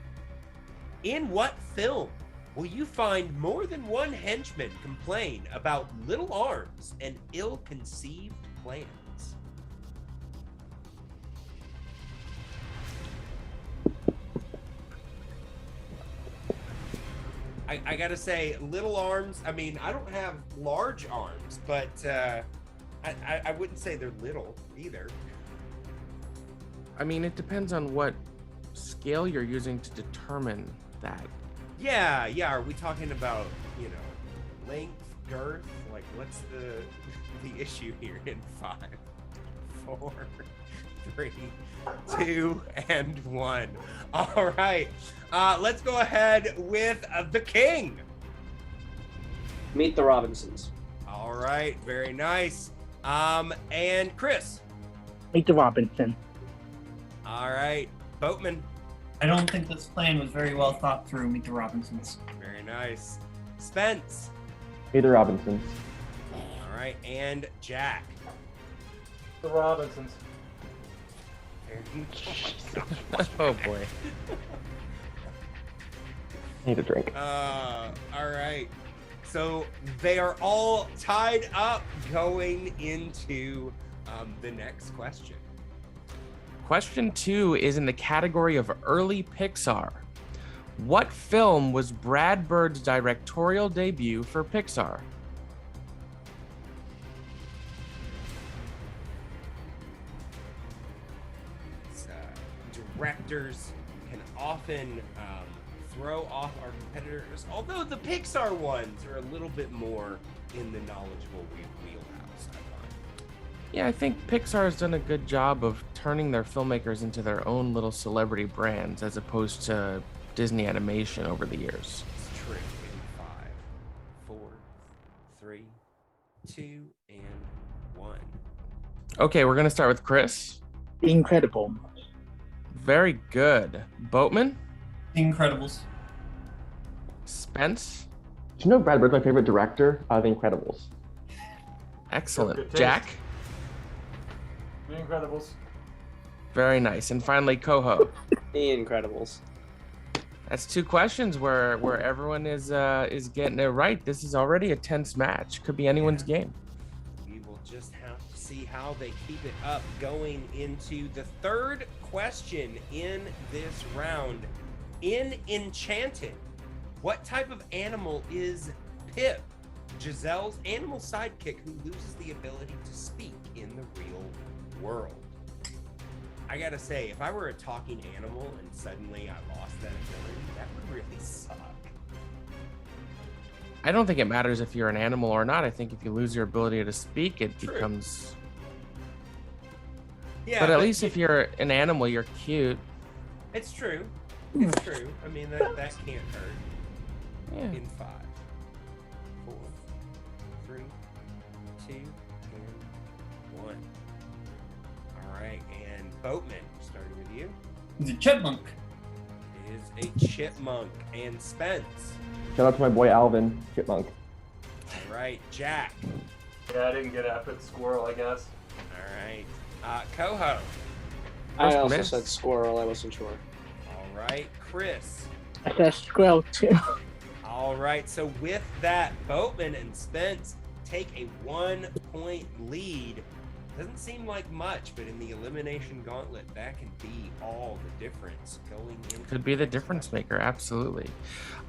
In what film will you find more than one henchman complain about little arms and ill-conceived plans? I gotta say, little arms, I mean, I don't have large arms, but I wouldn't say they're little either. I mean, it depends on what scale you're using to determine that. Yeah. Are we talking about, length, girth? Like, what's the issue here in 5, 4, 3, 2, and 1? All right. Let's go ahead with the king. Meet the Robinsons. All right. Very nice. And Chris. Meet the Robinson. All right. Boatman. I don't think this plan was very well thought through. Meet the Robinsons. Very nice. Spence. Meet the Robinsons. All right. And Jack. The Robinsons. Oh boy. Need a drink. All right. So they are all tied up going into the next question. Question 2 is in the category of early Pixar. What film was Brad Bird's directorial debut for Pixar? Directors can often throw off our competitors, although the Pixar ones are a little bit more in the knowledgeable wheelhouse, I find. Yeah, I think Pixar has done a good job of turning their filmmakers into their own little celebrity brands as opposed to Disney animation over the years. It's true. In 5, 4, 3, 2, and 1. Okay, we're gonna start with Chris. The Incredible. Very good. Boatman? The Incredibles. Spence? Do you know Brad Bird's my favorite director? The Incredibles. Excellent. Jack? The Incredibles. Very nice. And finally, Coho. The Incredibles. That's 2 questions where everyone is getting it right. This is already a tense match. Could be anyone's game. We will just have to see how they keep it up going into the third question in this round. In Enchanted, what type of animal is Pip, Giselle's animal sidekick who loses the ability to speak in the real world? I gotta say, if I were a talking animal and suddenly I lost that ability, that would really suck. I don't think it matters if you're an animal or not. I think if you lose your ability to speak, it True. becomes... Yeah, but at least if you're an animal, you're cute. It's true. It's true. I mean, that can't hurt. Yeah. In 5, 4, 3, 2, and 1. All right, and Boatman, starting with you. He's a chipmunk. It is a chipmunk. And Spence. Shout out to my boy Alvin, chipmunk. All right, Jack. Yeah, I didn't get it. I put squirrel, I guess. All right. Coho. I also said squirrel. I wasn't sure. All right, Chris. I said squirrel too. All right, so with that, Boatman and Spence take a 1-point lead. Doesn't seem like much, but in the Elimination Gauntlet, that can be all the difference going into. Could be the difference maker, absolutely.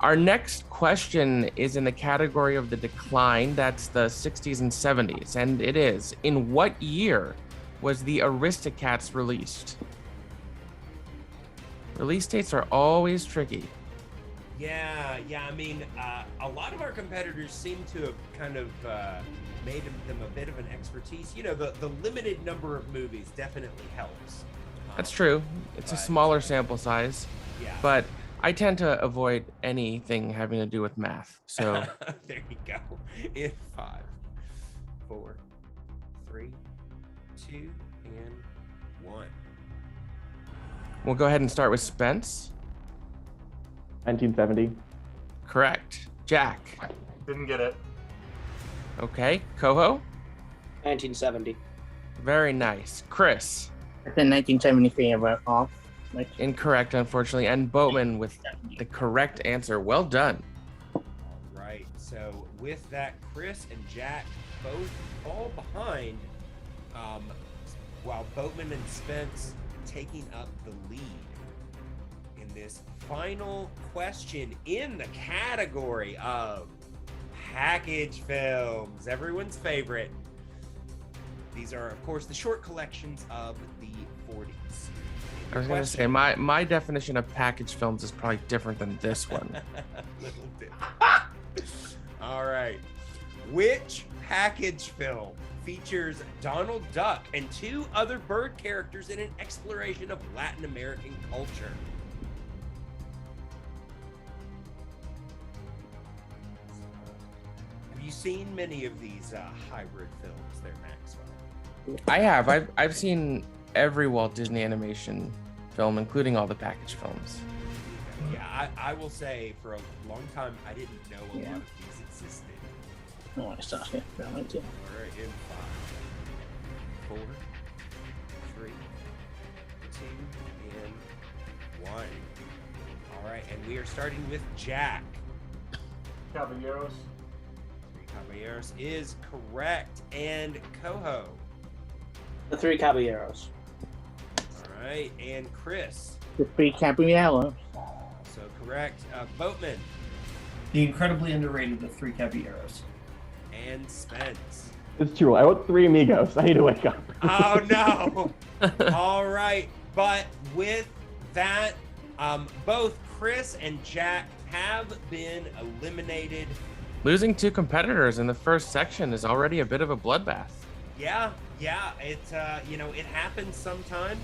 Our next question is in the category of the decline. That's the 60s and 70s, and it is, in what year was the Aristocats released? Release dates are always tricky. Yeah. I mean, a lot of our competitors seem to have kind of made them a bit of an expertise. You know, the limited number of movies definitely helps. That's true. It's a smaller sample size. Yeah. But I tend to avoid anything having to do with math. So there you go. In 5, 4, 3, 2, and 1. we'll go ahead and start with Spence. 1970. Correct. Jack. Didn't get it. Okay. Coho. 1970. Very nice. Chris. The 1973 off. Incorrect, unfortunately. And Boatman with the correct answer. Well done. All right. So with that, Chris and Jack both fall behind, while Boatman and Spence taking up the lead in this final question in the category of package films, everyone's favorite. These are, of course, the short collections of the 40s. I was going to say, my definition of package films is probably different than this one. Little different. All right. Which package film features Donald Duck and two other bird characters in an exploration of Latin American culture? Have you seen many of these hybrid films there, Maxwell? I have. I've seen every Walt Disney animation film, including all the package films. Yeah, I will say for a long time I didn't know a lot of these existed. Oh, I saw it. All right, in 5, 4, 3, 2, and 1. All right, and we are starting with Jack. Caballeros. Three Caballeros is correct, and Coho. The Three Caballeros. All right, and Chris. The Three Caballeros. Also correct. Boatman. The incredibly underrated The Three Caballeros. And Spence. It's true. I wrote Three Amigos. I need to wake up. Oh no! All right, but with that, both Chris and Jack have been eliminated. Losing two competitors in the first section is already a bit of a bloodbath. Yeah, it it happens sometimes,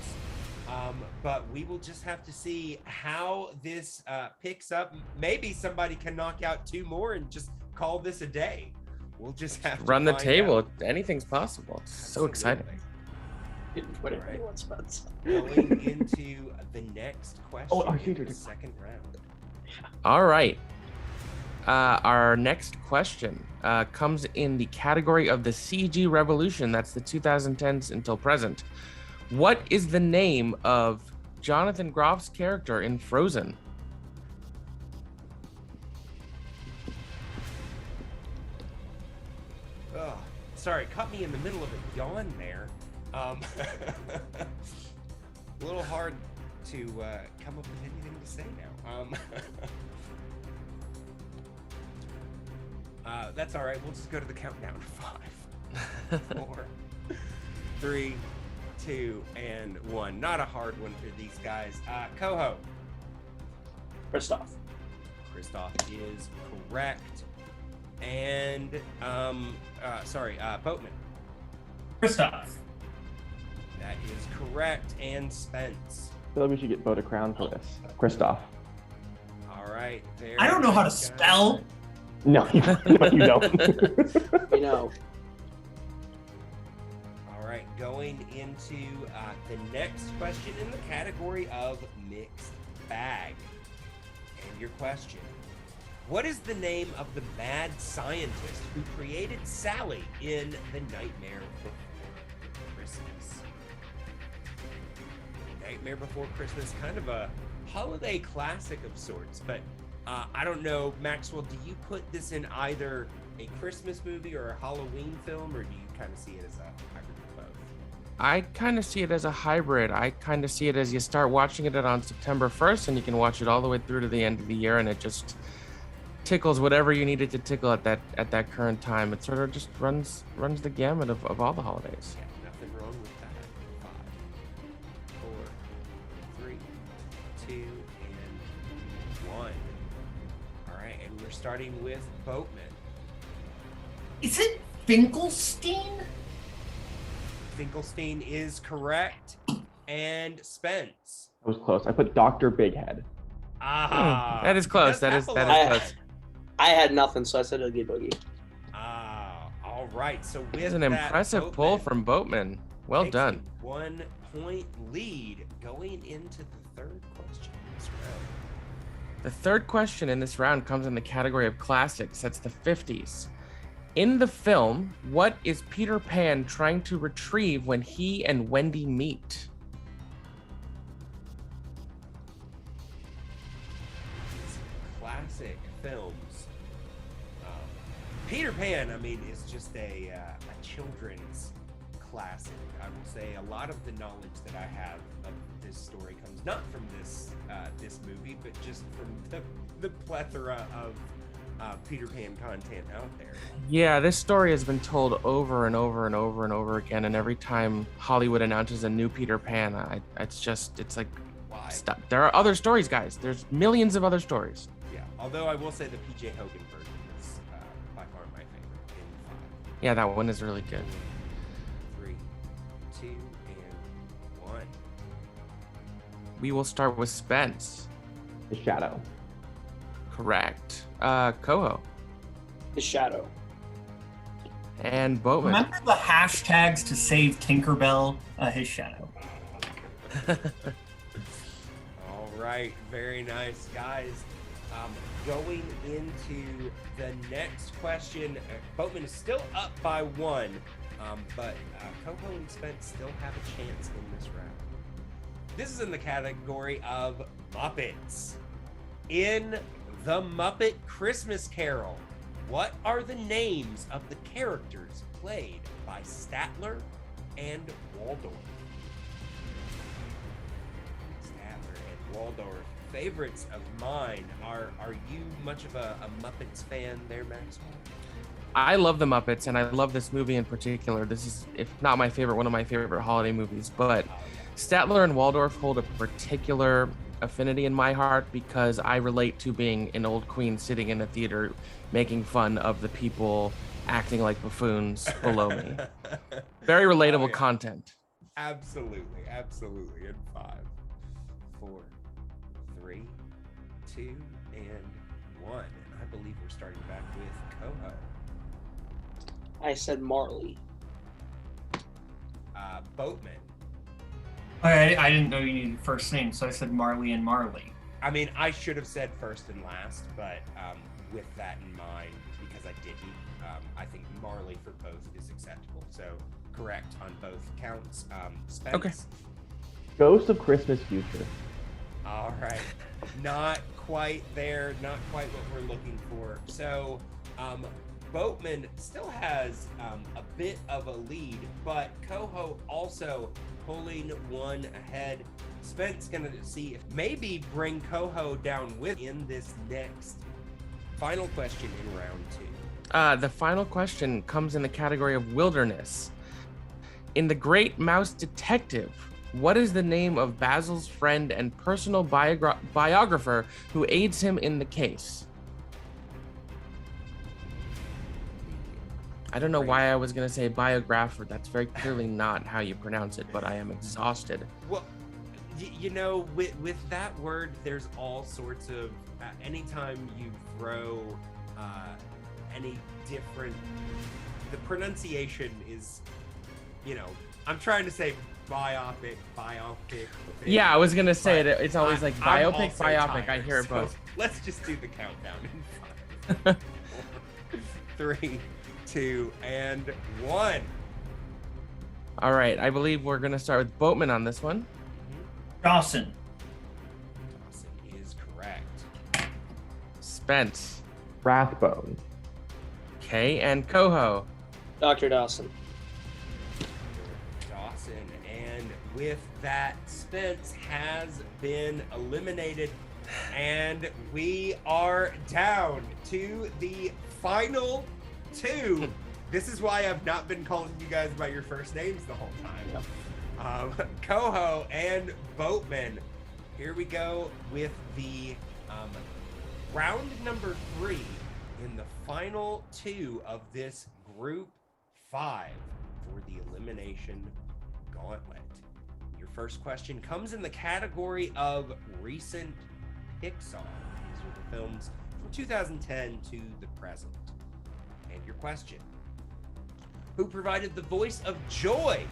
but we will just have to see how this picks up. Maybe somebody can knock out two more and just call this a day. We'll just have to run the find table. out. Anything's possible. It's so exciting. Right. Going into the next question, the second round. All right. Our next question comes in the category of the CG revolution. That's the 2010s until present. What is the name of Jonathan Groff's character in Frozen? Oh, sorry, caught me in the middle of a yawn there. A little hard to come up with anything to say now. That's all right. We'll just go to the countdown. 5, 4, 3, 2, and 1. Not a hard one for these guys. Coho. Kristoff. Kristoff is correct. And Boatman. Kristoff. That is correct. And Spence. I feel like we should get Bo to crown for this. Kristoff. All right. I don't know how to spell. No, you don't. You know. All right. Going into the next question in the category of mixed bag. And your question. What is the name of the mad scientist who created Sally in The Nightmare Before Christmas? Nightmare Before Christmas, kind of a holiday classic of sorts, but I don't know, Maxwell, do you put this in either a Christmas movie or a Halloween film, or do you kind of see it as a hybrid of both? I kind of see it as a hybrid. I kind of see it as you start watching it on September 1st and you can watch it all the way through to the end of the year, and it just tickles whatever you needed to tickle at that current time. It sort of just runs the gamut of all the holidays. Yeah, nothing wrong with that. 5, 4, 3, 2, and 1. All right, and we're starting with Boatman. Is it Finkelstein? Finkelstein is correct. And Spence. I was close. I put Dr. Bighead. That is close. That is close. I had nothing, so I said Oogie Boogie. All right. So with It's an impressive pull from Boatman. Well done. 1 point lead going into the third question in this round. The third question in this round comes in the category of classics. That's the 50s. In the film, what is Peter Pan trying to retrieve when he and Wendy meet? Classic films. Peter Pan, I mean, is just a children's classic. I will say a lot of the knowledge that I have of this story comes not from this movie, but just from the plethora of Peter Pan content out there. Yeah, this story has been told over and over and over and over again, and every time Hollywood announces a new Peter Pan, it's like, why? Stop. There are other stories, guys. There's millions of other stories. Yeah, although I will say the PJ Hogan version is by far my favorite in 5. Yeah, that one is really good. 3, 2, and 1. We will start with Spence. The Shadow. Correct. Coho. The Shadow. And Boatman. Remember the hashtags to save Tinkerbell? His Shadow. All right, very nice, guys. Going into the next question, Boatman is still up by 1, but Coho and Spence still have a chance in this round. This is in the category of Muppets. In The Muppet Christmas Carol, what are the names of the characters played by Statler and Waldorf? Statler and Waldorf, favorites of mine. Are you much of a Muppets fan there, Maxwell? I love the Muppets, and I love this movie in particular. This is, if not my favorite, one of my favorite holiday movies. But Statler and Waldorf hold a particular affinity in my heart because I relate to being an old queen sitting in a theater making fun of the people acting like buffoons below me. Very relatable content. Absolutely. In 5, 4, 3, 2, and 1. And I believe we're starting back with Coho. I said Marley. Boatman. I didn't know you needed first name, so I said Marley and Marley. I mean, I should have said first and last, but with that in mind, because I didn't, I think Marley for both is acceptable. So correct on both counts. Spence. Okay. Ghost of Christmas Future. All right. Not quite there. Not quite what we're looking for. So Boatman still has a bit of a lead, but Coho also pulling 1 ahead. Spence gonna see if maybe bring Coho down with in this next final question in round 2. The final question comes in the category of wilderness. In The Great Mouse Detective, what is the name of Basil's friend and personal biographer who aids him in the case? I don't know why I was going to say biographer. That's very clearly not how you pronounce it, but I am exhausted. Well, you know, with that word, there's all sorts of, anytime you throw any different, the pronunciation is, you know, I'm trying to say biopic. Yeah, I was going to say it. It's always like I'm biopic. tired, I hear it so both. Let's just do the countdown in 5, 4, 3, 2, and 1. All right, I believe we're going to start with Boatman on this one. Dawson. Dawson is correct. Spence. Rathbone. Okay, and Coho. Dr. Dawson. Dawson, and with that, Spence has been eliminated, and we are down to the final 2. This is why I've not been calling you guys by your first names the whole time. Coho and Boatman. Here we go with the round number 3 in the final 2 of this group 5 for the Elimination Gauntlet. Your first question comes in the category of recent Pixar. These are the films from 2010 to the present. And your question: who provided the voice of joy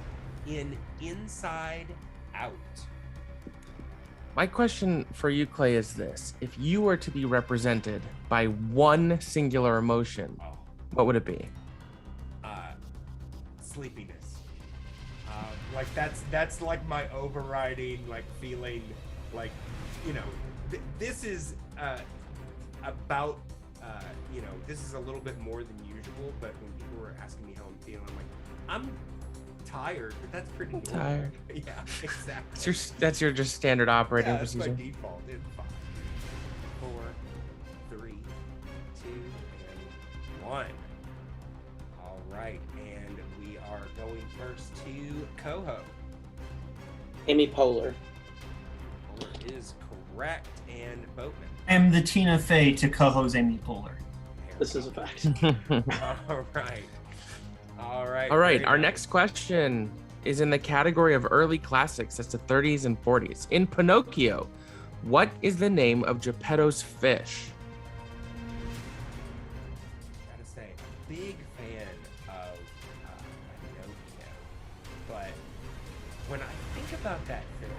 in Inside Out? My question for you, Clay, is this. If you were to be represented by one singular emotion, what would it be? sleepiness. Like that's like my overriding like feeling, like, you know, this is about this is a little bit more than usual, but when people were asking me how I'm feeling, I'm like, I'm tired, but that's pretty normal. Tired. Yeah, exactly. That's your just standard operating That's procedure. my default. In 5, 4, 3, 2, and 1. All right, and we are going first to Coho. Amy Poehler. Poehler is correct, and Boatman. I am the Tina Fey to Coho's Amy Poehler. This is a fact. All right. All right. All right. very Our nice. next question is in the category of early classics. That's the 30s and 40s. In Pinocchio, what is the name of Geppetto's fish? Gotta say, big fan of Pinocchio, but when I think about that film,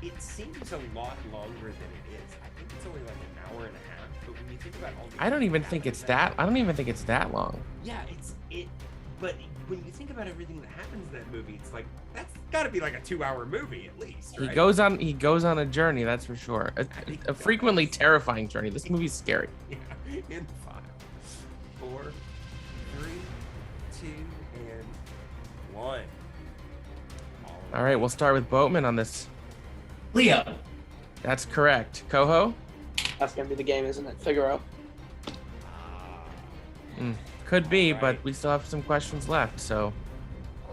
it seems a lot longer than it is. I think it's only like an hour and a half. But when you think about all the I don't even think it's that. I don't even think it's that long. Yeah, but when you think about everything that happens in that movie, it's like that's got to be like a 2-hour movie at least. Right? He goes on a journey, that's for sure. A frequently terrifying journey. This movie's scary. Yeah. In 5, 4, 3, 2, and 1. All right, we'll start with Boatman on this. Leo. That's correct. Coho? That's gonna be the game, isn't it? Figure out. Could be, All right. but we still have some questions left, so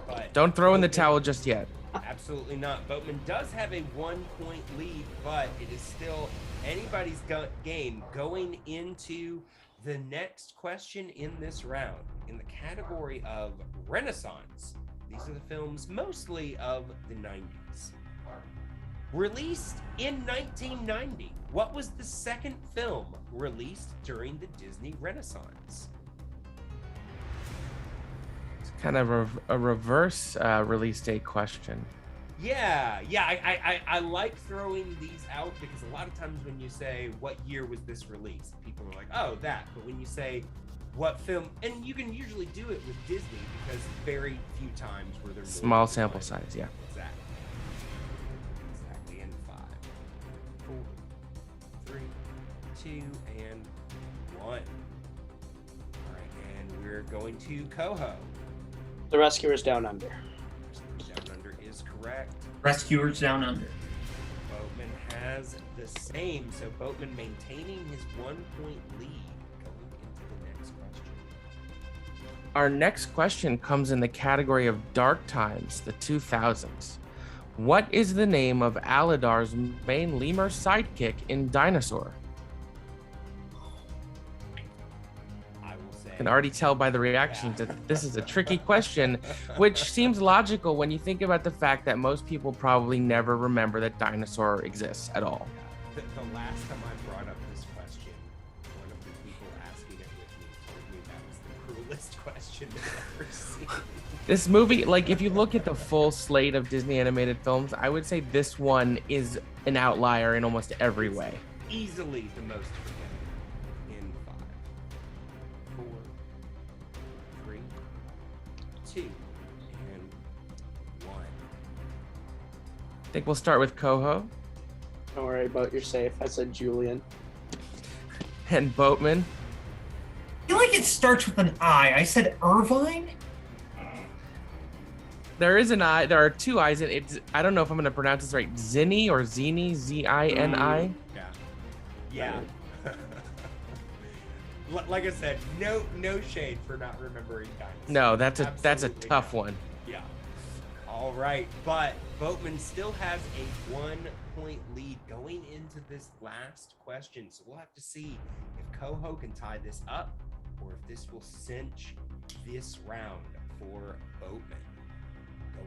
But don't throw in the Boatman- towel just yet. Absolutely not. Boatman does have a 1-point lead, but it is still anybody's game going into the next question in this round. In the category of Renaissance, these are the films mostly of the 90s. Released in 1990, what was the second film released during the Disney Renaissance? It's kind of a reverse release date question. Yeah, I like throwing these out because a lot of times when you say what year was this released, people are like, oh, that. But when you say what film, and you can usually do it with Disney because very few times were there Small sample size, yeah. Exactly. In 5, 4, 3, 2, and 1. All right, and we're going to Coho. The Rescuers Down Under. Down Under is correct. Rescuers Down Under. Boatman has the same, so Boatman maintaining his 1-point lead going into the next question. Our next question comes in the category of Dark Times, the 2000s. What is the name of Aladar's main lemur sidekick in Dinosaur? I can already tell by the reactions that this is a tricky question, which seems logical when you think about the fact that most people probably never remember that Dinosaur exists at all. The last time I brought up this question, one of the people asking it with me told me that was the cruelest question they've ever seen. This movie, like if you look at the full slate of Disney animated films, I would say this one is an outlier in almost every way. Easily the most forgettable. In 5, 4, 3, 2, and 1. I think we'll start with Coho Don't worry about you're safe. I said Julian. and Boatman. I feel like it starts with an I. I said Irvine? There is an I. There are two I's in it. I don't know if I'm going to pronounce this right. Zinni or Zini, Z-I-N-I. Yeah. Like I said, no shade for not remembering Dinosaur. No, that's a Absolutely tough not. one. Yeah. All right, but Boatman still has a 1-point lead going into this last question. So we'll have to see if Coho can tie this up or if this will cinch this round for Boatman.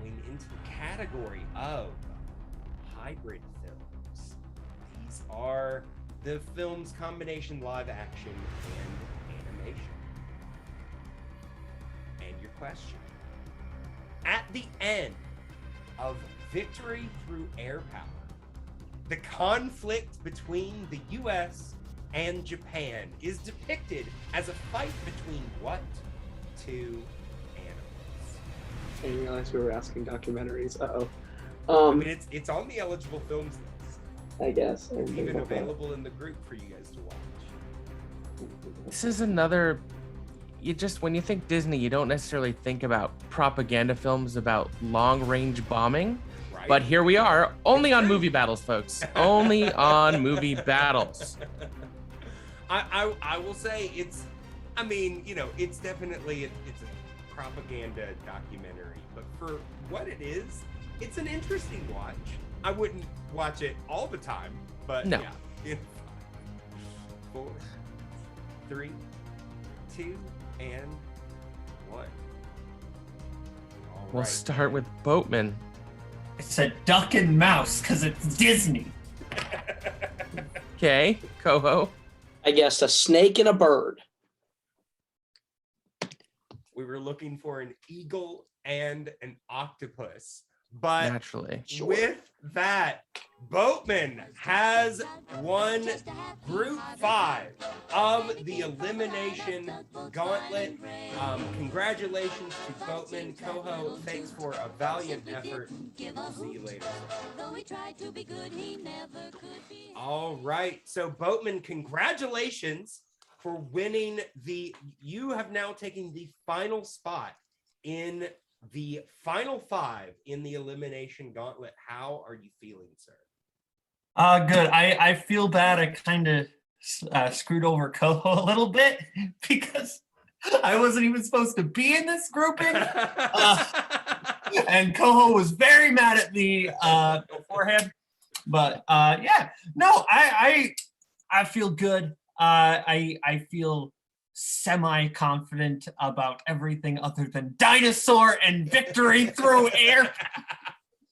Going into the category of hybrid films. These are the film's combination live action and animation. And your question. At the end of Victory Through Air Power, the conflict between the US and Japan is depicted as a fight between what two animals? I didn't realize we were asking documentaries. I mean, it's on the eligible films list. I guess. It's even available in the group for you guys to watch. This is another. When you think Disney, you don't necessarily think about propaganda films about long-range bombing. Right. But here we are, only on movie battles, folks. Only on movie battles. I will say it's definitely it's a propaganda documentary, but for what it is, it's an interesting watch. I wouldn't watch it all the time, but no. Yeah. 4, 3, 2, and 1. We'll start with Boatman. It's a duck and mouse because it's Disney. Okay, Coho. I guess a snake and a bird. We were looking for an eagle and an octopus, but naturally, with that, Boatman has won Group 5 of the Elimination Gauntlet. Congratulations to Boatman. Coho, thanks for a valiant effort. See you later. All right, so Boatman, congratulations for winning you have now taken the final spot in the final 5 in the Elimination Gauntlet. How are you feeling, sir? Good. I feel bad. I kind of screwed over Coho a little bit because I wasn't even supposed to be in this grouping. And Coho was very mad at me beforehand. But yeah, no, I feel good. I feel semi-confident about everything other than dinosaur and victory through air,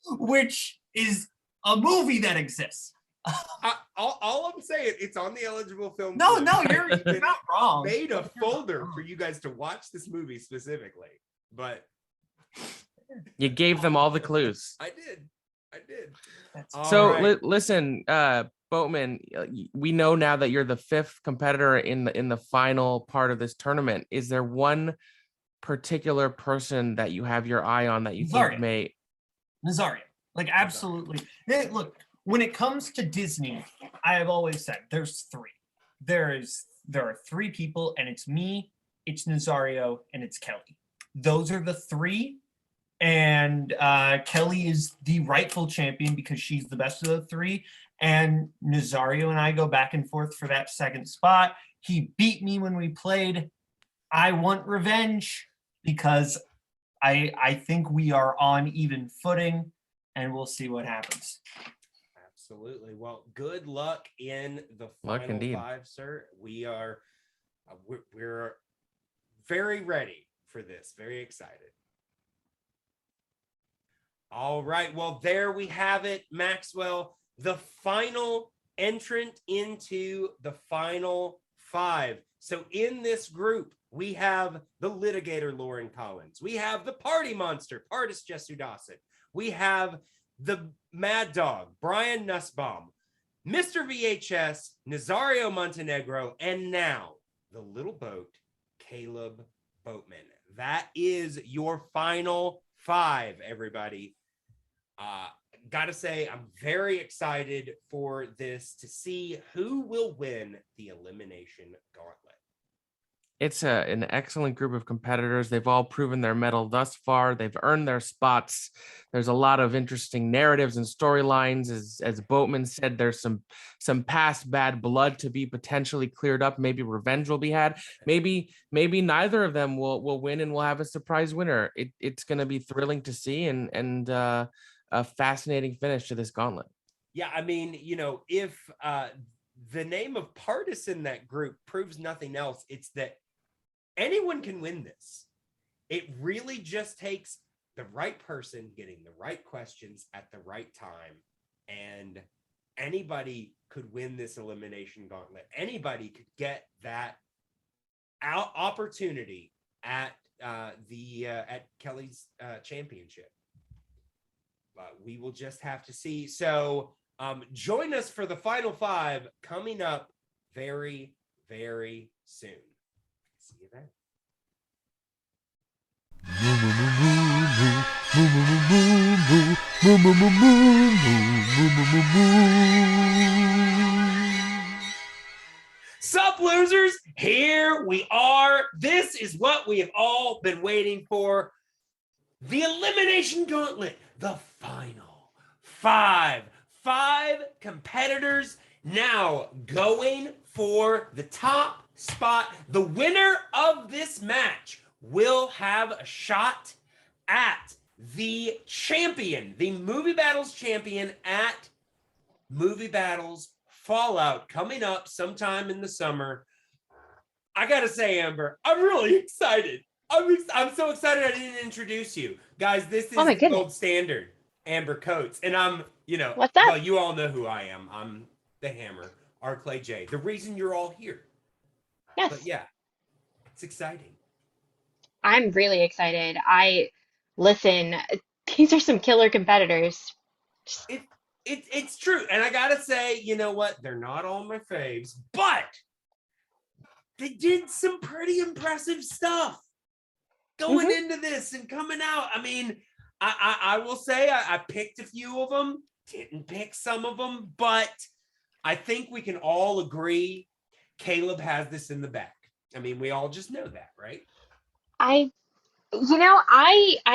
which is a movie that exists. All I'm saying, it's on the eligible film. No, you're not wrong. Made a folder for you guys to watch this movie specifically, but you gave them all the clues. I did. So right. Listen, Boatman, we know now that you're the 5th competitor in the final part of this tournament. Is there one particular person that you have your eye on that you think may? Nazario, like absolutely. Hey, look, when it comes to Disney, I have always said there's 3. There are 3 people, and it's me, it's Nazario, and it's Kelly. Those are the 3. And Kelly is the rightful champion because she's the best of the 3. And Nazario and I go back and forth for that 2nd spot. He beat me when we played. I want revenge because I think we are on even footing, and we'll see what happens. Absolutely. Well, good luck in the final 5, sir. We're very ready for this. Very excited. All right. Well, there we have it, Maxwell. The final entrant into the final 5. So in this group, we have the litigator, Lauren Collins. We have the party monster, Pardis Jesu Dawson. We have the mad dog, Brian Nussbaum, Mr. VHS, Nazario Montenegro, and now the little boat, Caleb Boatman. That is your final 5, everybody. Gotta say, I'm very excited for this to see who will win the Elimination Gauntlet. It's an excellent group of competitors. They've all proven their mettle thus far. They've earned their spots. There's a lot of interesting narratives and storylines. As Boatman said, there's some past bad blood to be potentially cleared up. Maybe revenge will be had. Maybe neither of them will win, and we'll have a surprise winner. It's going to be thrilling to see and a fascinating finish to this gauntlet. Yeah, I mean, if the name of Pardis in that group proves nothing else, it's that anyone can win this. It really just takes the right person getting the right questions at the right time, and anybody could win this Elimination Gauntlet. Anybody could get that opportunity at Kelly's championship. We will just have to see. So join us for the final 5 coming up very, very soon. See you then. Moo moo moo moo moo moo moo moo moo moo moo moo. Sup, losers? Here we are. This is what we have all been waiting for. The Elimination Gauntlet, the final five competitors now going for the top spot. The winner of this match will have a shot at the champion, the Movie Battles champion at Movie Battles Fallout, coming up sometime in the summer. I gotta say, Amber, I'm really excited. I'm so excited I didn't introduce you. Guys, this is the gold standard, Amber Coates. And I'm, what's up? Well, you all know who I am. I'm the Hammer, Arclay J. The reason you're all here. Yes. But yeah, it's exciting. I'm really excited. Listen, these are some killer competitors. It's true. And I gotta say, you know what? They're not all my faves, but they did some pretty impressive stuff going into this and coming out. I mean, I will say I picked a few of them, didn't pick some of them, but I think we can all agree Caleb has this in the back. I mean, we all just know that, right? I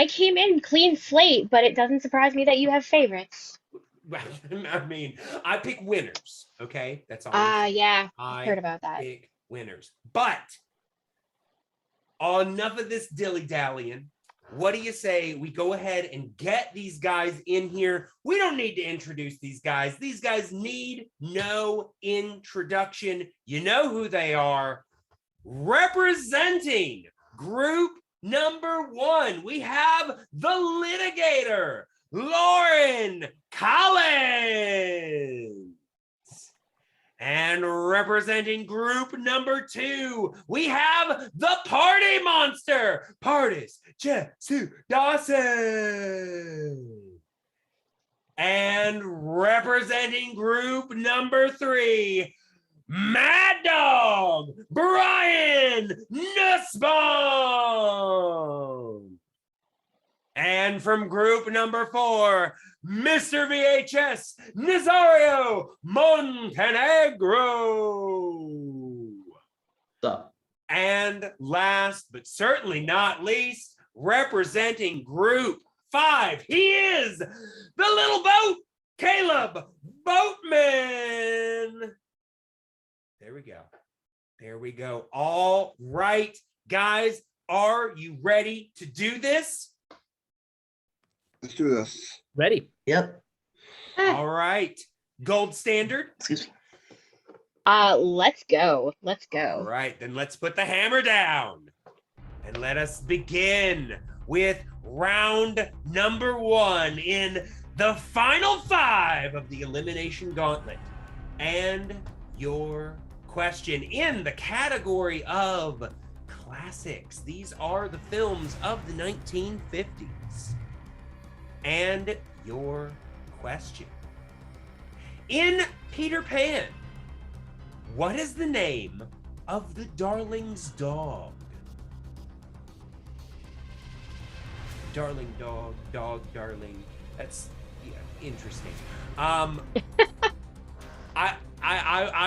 came in clean slate, but it doesn't surprise me that you have favorites. I mean, I pick winners, okay? That's all. Yeah, I heard about that. Pick winners. But enough of this dilly-dallying. What do you say we go ahead and get these guys in here? We don't need to introduce these guys. These guys need no introduction. You know who they are. Representing group number 1, we have the litigator, Lauren Collins. And representing group number 2, we have the party monster, Pardis Jesu Dawson. And representing group number 3, Mad Dog Brian Nussbaum. And from group number 4, Mr. VHS Nazario Montenegro. Stop. And last but certainly not least, representing group 5, he is the little boat, Caleb Boatman. There we go. There we go. All right, guys, are you ready to do this? Let's do this. Ready? Yep. All right. Gold standard. Excuse me. Let's go. Let's go. All right, then let's put the hammer down. And let us begin with round number 1 in the final 5 of the Elimination Gauntlet. And your question in the category of classics. These are the films of the 1950s. And your question. In Peter Pan, what is the name of the Darling's dog? Darling dog, darling. That's interesting. I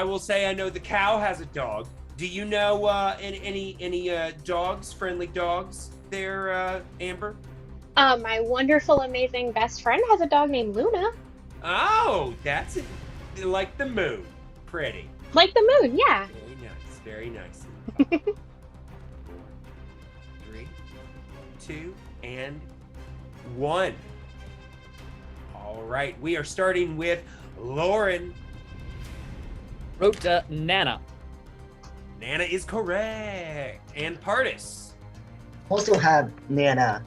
will say I know the cow has a dog. Do you know any dogs, friendly dogs there, Amber? My wonderful, amazing best friend has a dog named Luna. Oh, that's it. Like the moon. Pretty. Like the moon, yeah. Very nice. Very nice. 3, 2, and 1. All right. We are starting with Lauren. Wrote Nana. Nana is correct. And Pardis. Also have Nana.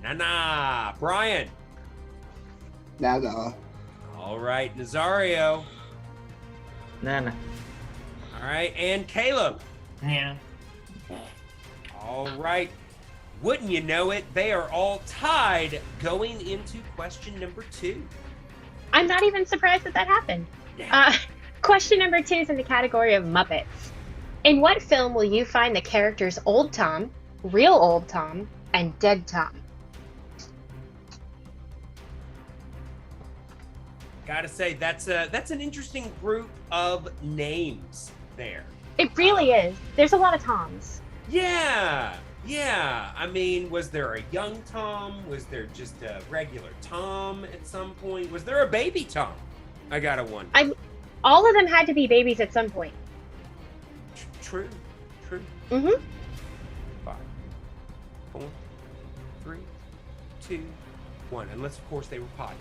Nana. Brian. Nana. All right. Nazario. Nana. All right. And Caleb. Yeah. All right. Wouldn't you know it? They are all tied going into question number 2. I'm not even surprised that happened. Question number 2 is in the category of Muppets. In what film will you find the characters Old Tom, Real Old Tom, and Dead Tom? gotta say that's an interesting group of names there. It really is. There's a lot of Toms. Yeah. I mean, was there a young Tom? Was there just a regular Tom at some point? Was there a baby Tom? I gotta wonder. All of them had to be babies at some point. True. Mm-hmm. 5, 4, 3, 2, 1. Unless, of course, they were potty.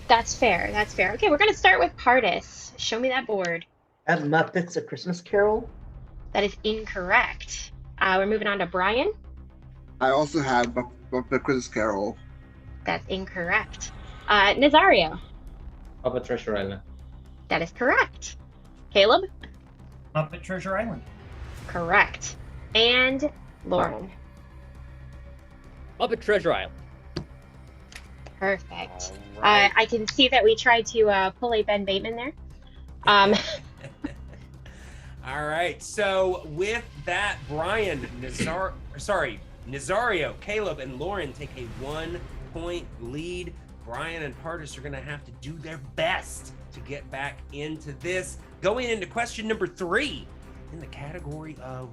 That's fair. Okay, we're gonna start with Pardis. Show me that board. At Muppets: A Christmas Carol. That is incorrect. We're moving on to Brian. I also have Muppet Christmas Carol. That's incorrect. Nazario. Muppet Treasure Island. That is correct. Caleb. Muppet Treasure Island. Correct. And Lauren. Muppet Treasure Island. Perfect. Right. I can see that we tried to pull a Ben Bateman there. All right. So with that, Brian, Nazario, Caleb, and Lauren take a 1-point lead. Brian and Pardis are going to have to do their best to get back into this. Going into question number 3 in the category of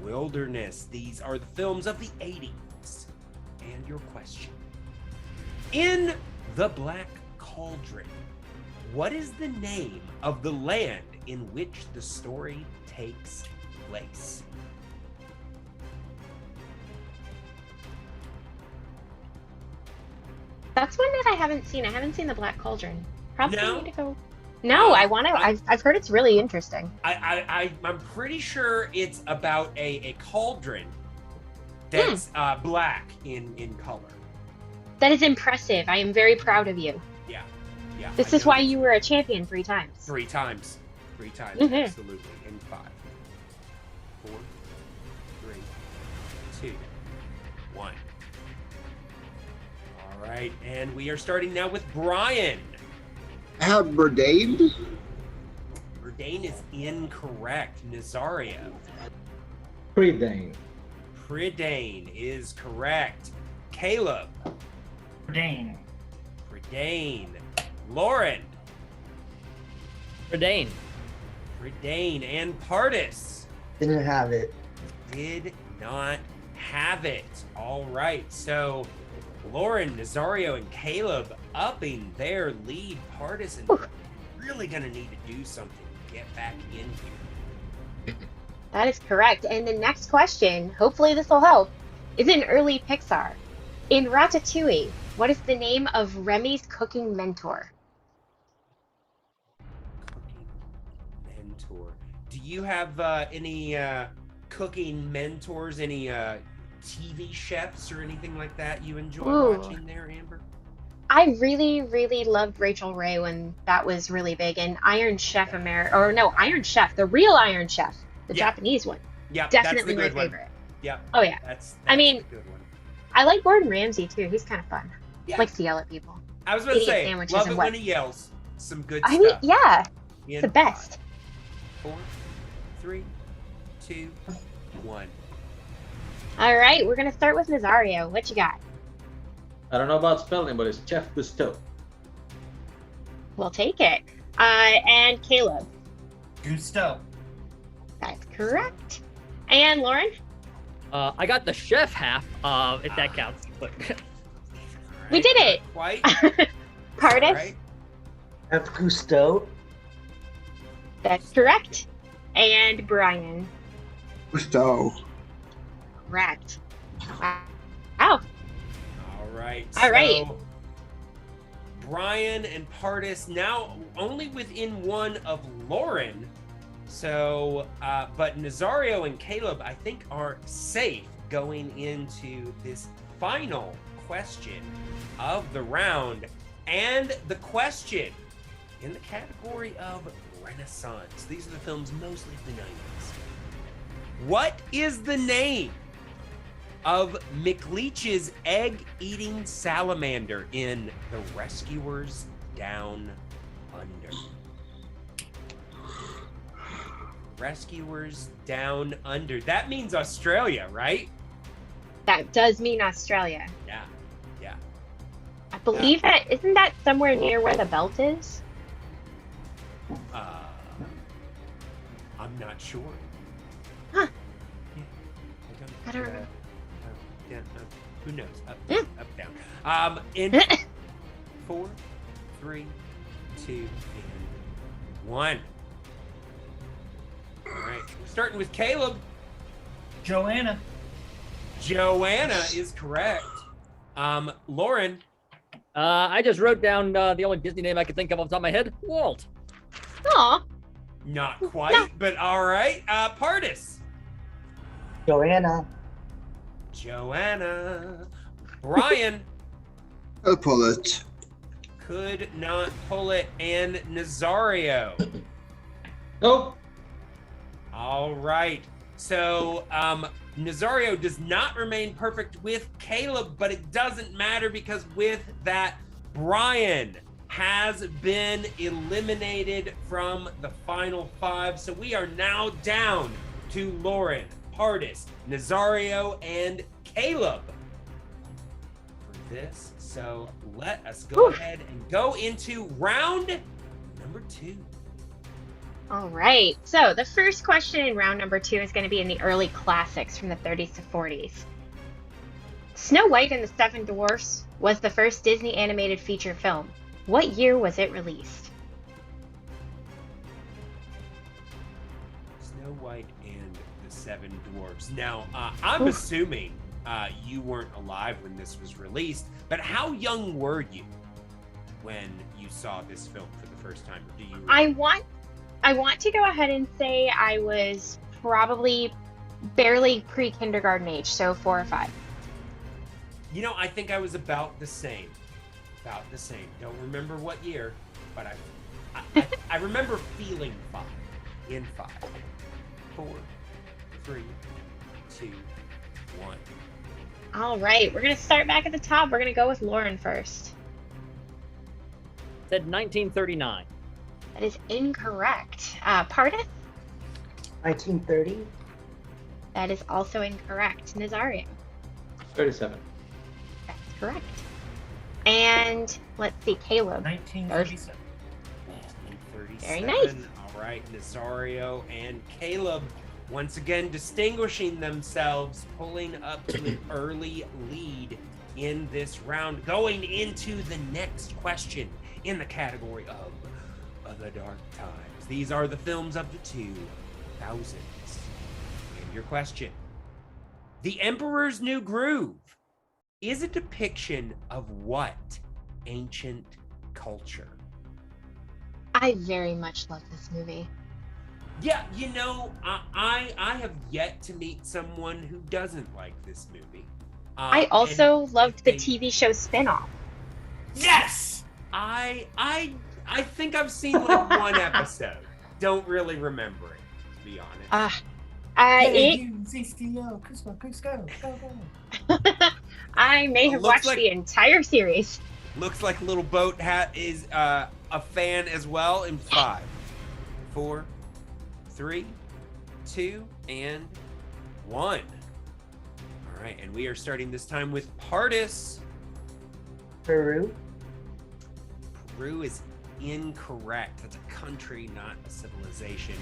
wilderness. These are the films of the 80s. And your question. In The Black Cauldron, what is the name of the land in which the story takes place? That's one that I haven't seen. I haven't seen The Black Cauldron. Probably No? need to go. No, I want to. I've heard it's really interesting. I'm pretty sure it's about a cauldron that's black in color. That is impressive. I am very proud of you. Yeah. This is why you were a champion 3 times. 3 times, Mhm. absolutely. In 5, 4, 3, 2, 1. All right, and we are starting now with Brian. I have Bourdain. Bourdain is incorrect. Nazario. Prydain. Prydain is correct. Caleb. Prydain. Prydain. Lauren. Prydain. Prydain. And Pardis. Didn't have it. Did not have it. All right, so Lauren, Nazario, and Caleb upping their lead. Pardis and really gonna need to do something to get back in here. That is correct. And the next question, hopefully this will help, is an early Pixar. In Ratatouille, what is the name of Remy's cooking mentor? Mentor. Do you have any cooking mentors, any TV chefs or anything like that you enjoy watching there, Amber? I really, really loved Rachel Ray when that was really big, and Iron Chef Iron Chef, the real Iron Chef, the Japanese one. Yeah, definitely that's the good my one. favorite. Yeah. Oh yeah. That's I mean, the good one. I like Gordon Ramsay too. He's kind of fun. Yeah. Likes to yell at people. I was about to Eating say, sandwiches love and it what- when he yells. Some good I mean, stuff. yeah, In it's the best. 5, 4, 3, 2, 1. All right, we're gonna start with Nazario. What you got? I don't know about spelling, but it's Chef Gusteau. We'll take it. And Caleb. Gusteau. That's correct. And Lauren. I got the chef half, if that counts. But We did it. Quite. Pardis. Right. F. Gusteau. That's correct. And Brian. Gusteau. Correct. Wow. All right. All right. So, Brian and Pardis now only within one of Lauren. So, but Nazario and Caleb, I think, are safe going into this final question of the round. And the question in the category of Renaissance. These are the films mostly of the 90s. What is the name of McLeach's egg-eating salamander in The Rescuers Down Under? Rescuers Down Under. That means Australia, right? That does mean Australia. Yeah. I believe that isn't that somewhere near where the belt is? I'm not sure. Huh. Yeah, I don't know. Yeah, who knows? Up, down, up, down. In 4, 3, 2, and 1. All right, starting with Caleb. Joanna. Joanna is correct. Lauren. I just wrote down the only Disney name I could think of off the top of my head. Walt. Aw. Not quite, but all right. Pardis. Joanna. Joanna. Brian. I'll pull it. Could not pull it. And Nazario. Nope. All right. So Nazario does not remain perfect with Caleb, but it doesn't matter because with that, Brian has been eliminated from the final 5. So we are now down to Lauren, Pardis, Nazario, and Caleb for this. So let us go ahead and go into round number 2. All right. So the first question in round number 2 is going to be in the early classics from the 30s to 40s. Snow White and the Seven Dwarfs was the first Disney animated feature film. What year was it released? Snow White and the Seven Dwarfs. Now, I'm assuming you weren't alive when this was released, but how young were you when you saw this film for the first time? Or do you? I want to go ahead and say I was probably barely pre-kindergarten age, so 4 or 5. You know, I think I was about the same. About the same. Don't remember what year, but I remember feeling 5. In 5, 4, 3, 2, 1. All right, we're gonna start back at the top. We're gonna go with Lauren first. Said 1939. That is incorrect. Pardon? 1930. That is also incorrect. Nazario. 37. That's correct. And let's see, Caleb. 1937. 1937. Very nice. All right, Nazario and Caleb once again distinguishing themselves, pulling up to an early lead in this round. Going into the next question in the category of the dark times. These are the films of the 2000s. And your question. The Emperor's New Groove is a depiction of what ancient culture? I very much love this movie. Yeah, you know, I have yet to meet someone who doesn't like this movie. I also loved the TV show spin-off. Yes! I think I've seen like one episode. Don't really remember it, to be honest. I may have watched the entire series. Looks like Little Boat Hat is a fan as well in 5, 4, 3, 2, and 1. All right, and we are starting this time with Pardis. Peru. Peru is incorrect. That's a country, not a civilization.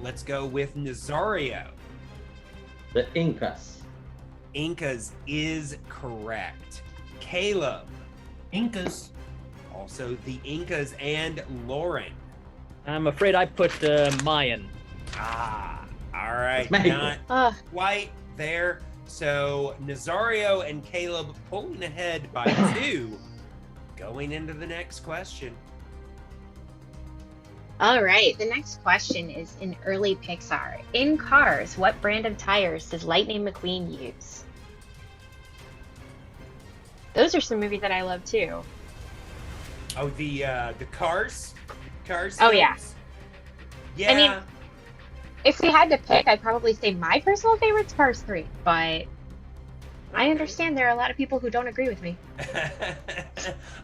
Let's go with Nazario. The Incas. Incas is correct. Caleb. Incas. Also the Incas. And Lauren. I'm afraid I put Mayan. All right. Not quite there. So Nazario and Caleb pulling ahead by 2. Going into the next question. All right, the next question is in early Pixar. In Cars, what brand of tires does Lightning McQueen use? Those are some movies that I love too. Oh, the Cars? Cars? Oh, yeah. Yeah. I mean, if we had to pick, I'd probably say my personal favorite's Cars 3, but I understand there are a lot of people who don't agree with me.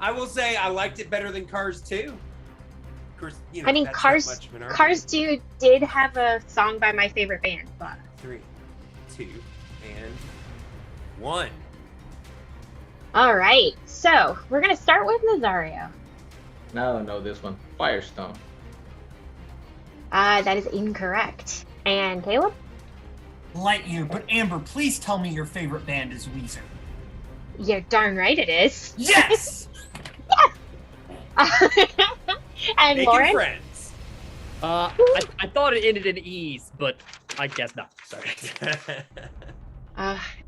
I will say I liked it better than Cars 2. Of course, you know, I mean, that's Cars not much of an argument. Cars 2 did have a song by my favorite band, but 3, 2, and 1. All right, so we're gonna start with Nazario. No, this one. Firestone. That is incorrect. And Caleb? Lightyear, but Amber, please tell me your favorite band is Weezer. You're darn right it is. Yes! And Making Lauren? friends. I thought it ended in E's, but I guess not. Sorry.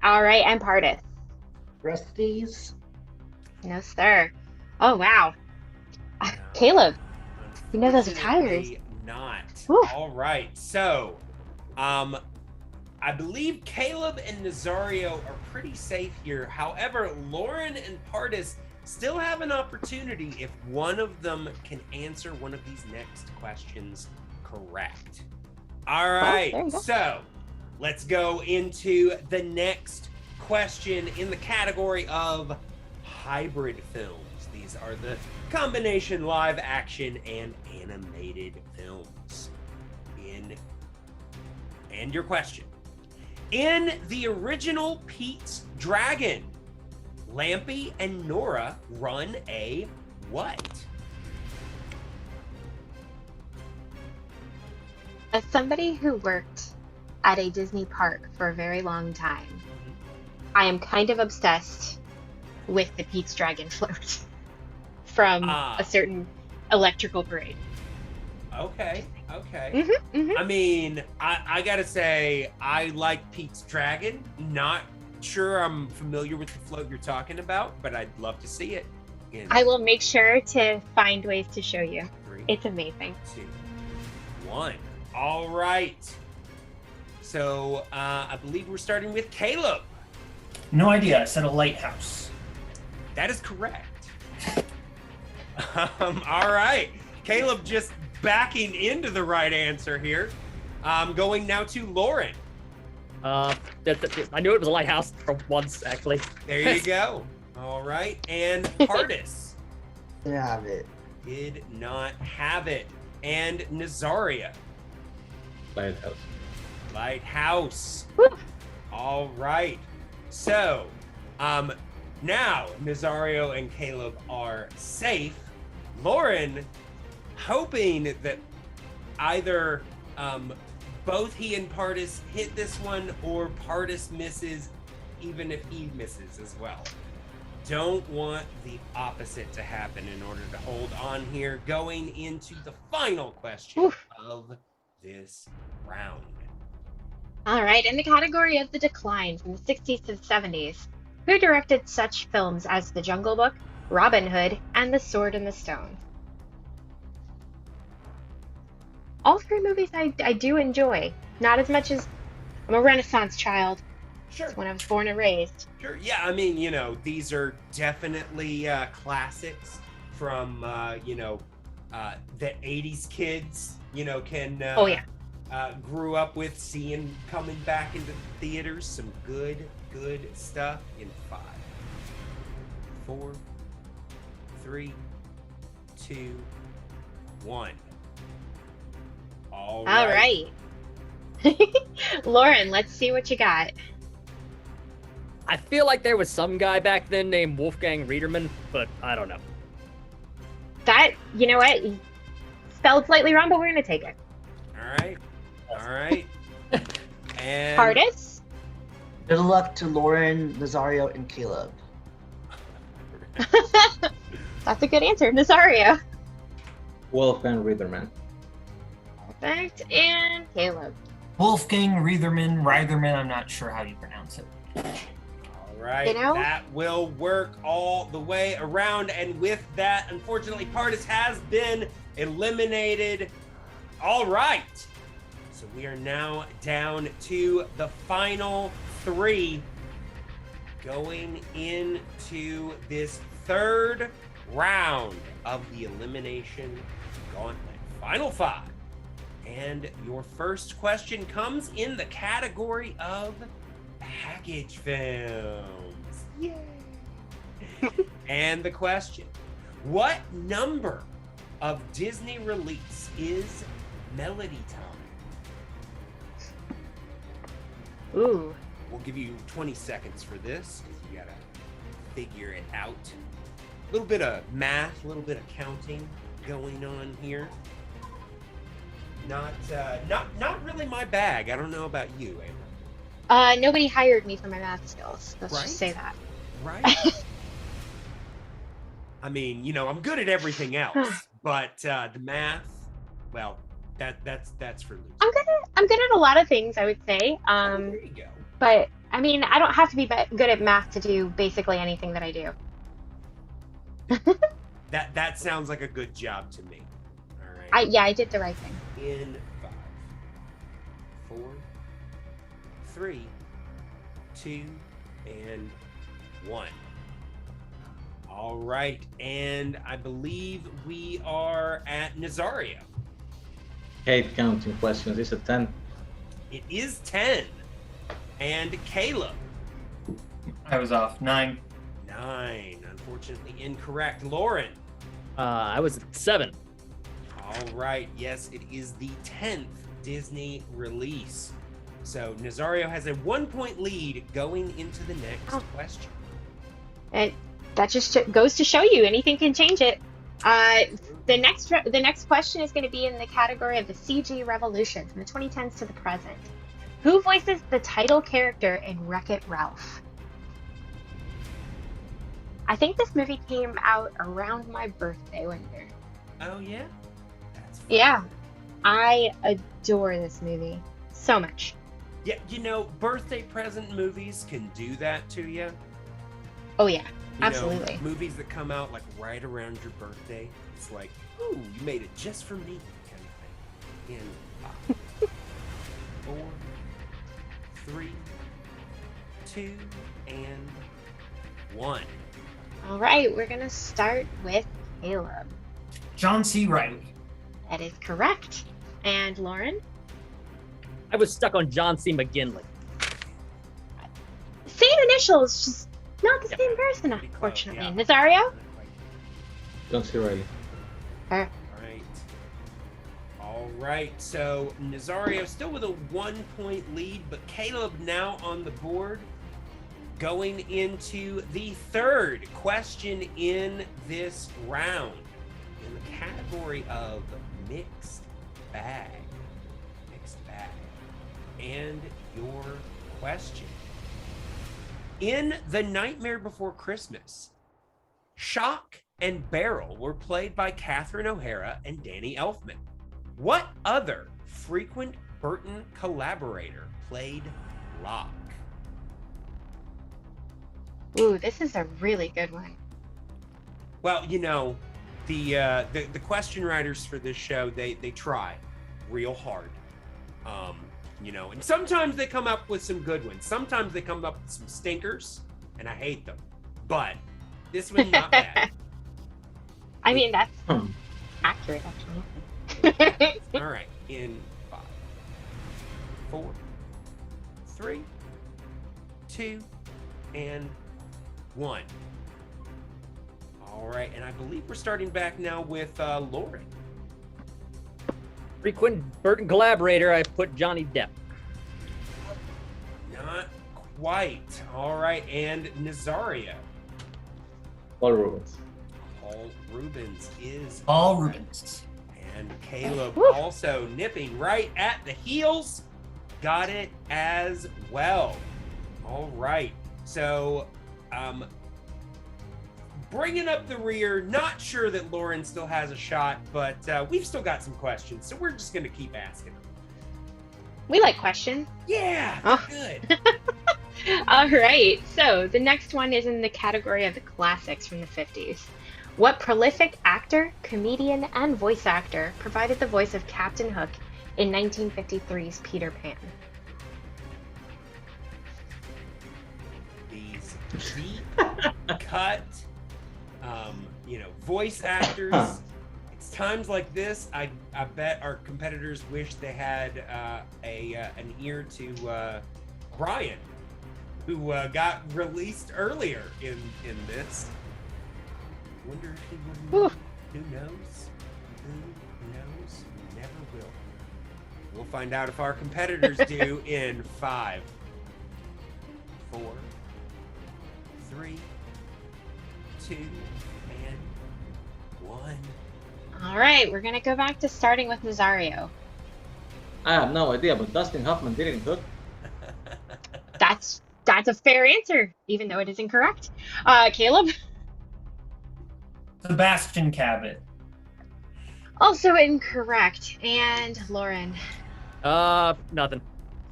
All right, and Pardis. Rusty's. No, sir. Oh, wow. Caleb, you know those are tires. Not. Whew. All right. So, I believe Caleb and Nazario are pretty safe here. However, Lauren and Pardis still have an opportunity if one of them can answer one of these next questions correct. All right. So, let's go into the next question in the category of hybrid films. These are the combination live action and animated films. And your question. In the original Pete's Dragon, Lampy and Nora run a what? As somebody who worked at a Disney park for a very long time, I am kind of obsessed with the Pete's Dragon float from a certain electrical parade. Okay. Mm-hmm. I mean, I gotta say, I like Pete's Dragon. Not sure I'm familiar with the float you're talking about, but I'd love to see it. I will make sure to find ways to show you. 3, It's amazing. 2, 1. All right. So I believe we're starting with Caleb. No idea. I said a lighthouse. That is correct. All right. Caleb just backing into the right answer here. Going now to Lauren. I knew it was a lighthouse for once, actually. There you go. All right. And Pardis. Didn't have it. Did not have it. And Nazaria. Lighthouse. Lighthouse. All right. So, now Nazario and Caleb are safe. Lauren, hoping that either both he and Pardis hit this one or Pardis misses, even if he misses as well. Don't want the opposite to happen in order to hold on here. Going into the final question of this round. All right, in the category of the decline from the 60s to the 70s, who directed such films as The Jungle Book, Robin Hood, and The Sword and the Stone? All three movies I do enjoy. Not as much as I'm a Renaissance child. Sure. That's when I was born and raised. Sure. Yeah, I mean, you know, these are definitely classics from, the 80s kids, can... oh, yeah. Grew up with seeing coming back into theaters. Some good stuff in 5, 4, 3, 2, 1. All right. Lauren, let's see what you got. I feel like there was some guy back then named Wolfgang Reederman, but I don't know. That, you know what? Spelled slightly wrong, but we're going to take it. All right. And Pardis? Good luck to Lauren, Nazario, and Caleb. That's a good answer. Nazario. Wolfgang Reederman. Perfect. And Caleb. Wolfgang Reederman, I'm not sure how you pronounce it. All right, that will work all the way around. And with that, unfortunately, Pardis has been eliminated. All right. So we are now down to the final 3 going into this third round of the Elimination Gauntlet. Final 5. And your first question comes in the category of package films. Yay! And the question, what number of Disney release is Melody Time? Ooh. We'll give you 20 seconds for this. You gotta figure it out. A little bit of math, a little bit of counting going on here. Not really my bag. I don't know about you, Amber. Nobody hired me for my math skills. Let's just say that. Right. I mean, you know, I'm good at everything else, but the math, well, that's for losers. I'm good at a lot of things, I would say. There you go. But I mean, I don't have to be good at math to do basically anything that I do. That sounds like a good job to me. All right. I did the right thing. In 5, 4, 3, 2, and 1. All right, and I believe we are at Nazario. Hate counting questions. It's a 10. It is 10. And Caleb. I was off. 9. 9. Unfortunately incorrect. Lauren. I was 7. All right. Yes, it is the 10th Disney release. So Nazario has a 1-point lead going into the next question. And that just goes to show you anything can change it. The next question is going to be in the category of the CG revolution from the 2010s to the present. Who voices the title character in Wreck-It Ralph? I think this movie came out around my birthday one year. Oh yeah? Yeah. I adore this movie so much. Yeah, you know, birthday present movies can do that to you. Oh yeah, You absolutely. know, movies that come out like right around your birthday, it's like, ooh, you made it just for me, kind of thing. In 5, 4, 3, 2, and 1. All right, we're gonna start with Caleb. John C. Reilly. That is correct. And Lauren? I was stuck on John C. McGinley. Same initials, just not the same person, unfortunately. Nazario? John C. Reilly. Right. All right. So Nazario still with a 1-point lead, but Caleb now on the board. Going into the third question in this round in the category of mixed bag. And your question. In The Nightmare Before Christmas, Shock and Beryl were played by Catherine O'Hara and Danny Elfman. What other frequent Burton collaborator played Locke? Ooh, this is a really good one. Well, you know, the question writers for this show, they try real hard. You know, and sometimes they come up with some good ones. Sometimes they come up with some stinkers, and I hate them. But this one's not bad. I mean, that's accurate, actually. All right, in 5, 4, 3, 2, and 1. All right, and I believe we're starting back now with Lauren. Frequent Burton collaborator, I put Johnny Depp. Not quite. All right, and Nazario. Paul Rubens. Paul Rubens is Paul Rubens. And Caleb also nipping right at the heels. Got it as well. All right. So, bringing up the rear, not sure that Lauren still has a shot, but we've still got some questions, so we're just going to keep asking them. We like questions. Yeah, good. All right, so the next one is in the category of the classics from the 50s. What prolific actor, comedian, and voice actor provided the voice of Captain Hook in 1953's Peter Pan? These deep cut, you know, voice actors. It's times like this, I bet our competitors wish they had an ear to Brian, who got released earlier in this. Wonder if he would. Who knows? Who knows? Never will. We'll find out if our competitors do in 5, 4, 3, 2, and 1. All right, we're gonna go back to starting with Nazario. I have no idea, but Dustin Hoffman didn't cook. That's a fair answer, even though it is incorrect. Caleb? Sebastian Cabot. Also incorrect. And Lauren? Nothing.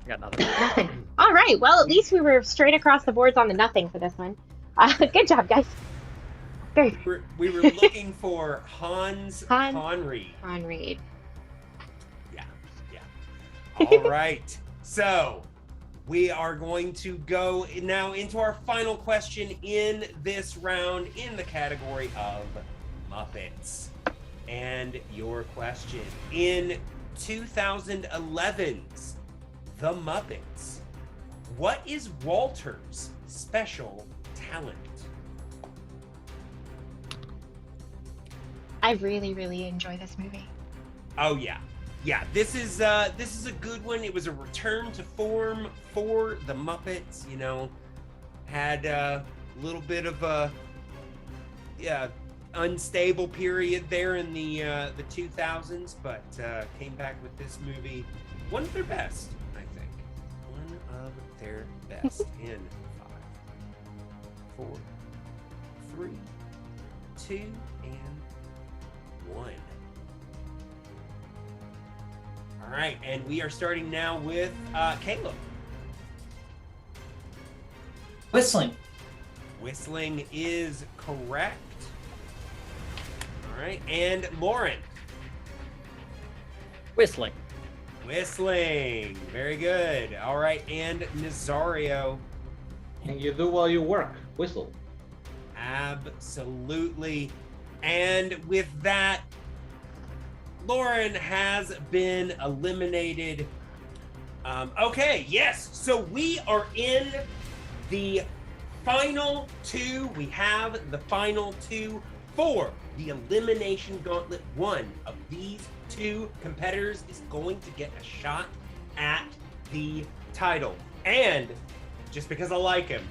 I got nothing. Nothing. All right, well, at least we were straight across the boards on the nothing for this one. Good job, guys. Very. We were looking for Hans Conried. Conried. Yeah. All right. So we are going to go now into our final question in this round in the category of Muppets. And your question: in 2011's The Muppets, what is Walter's special talent? I really, really enjoy this movie. Oh yeah. This is a good one. It was a return to form for the Muppets. You know, had a little bit of a unstable period there in the 2000s, but came back with this movie, one of their best, I think. One of their best. In 5, 4, 3, 2, and 1. All right, and we are starting now with Caleb. Whistling. Whistling is correct. All right, and Lauren. Whistling. Whistling. Very good. All right, and Nazario. And you do while you work. Whistle. Absolutely. And with that, Lauren has been eliminated. Okay, yes. So we are in the final 2. We have the final 2 for the Elimination Gauntlet. One of these 2 competitors is going to get a shot at the title. And just because I like him,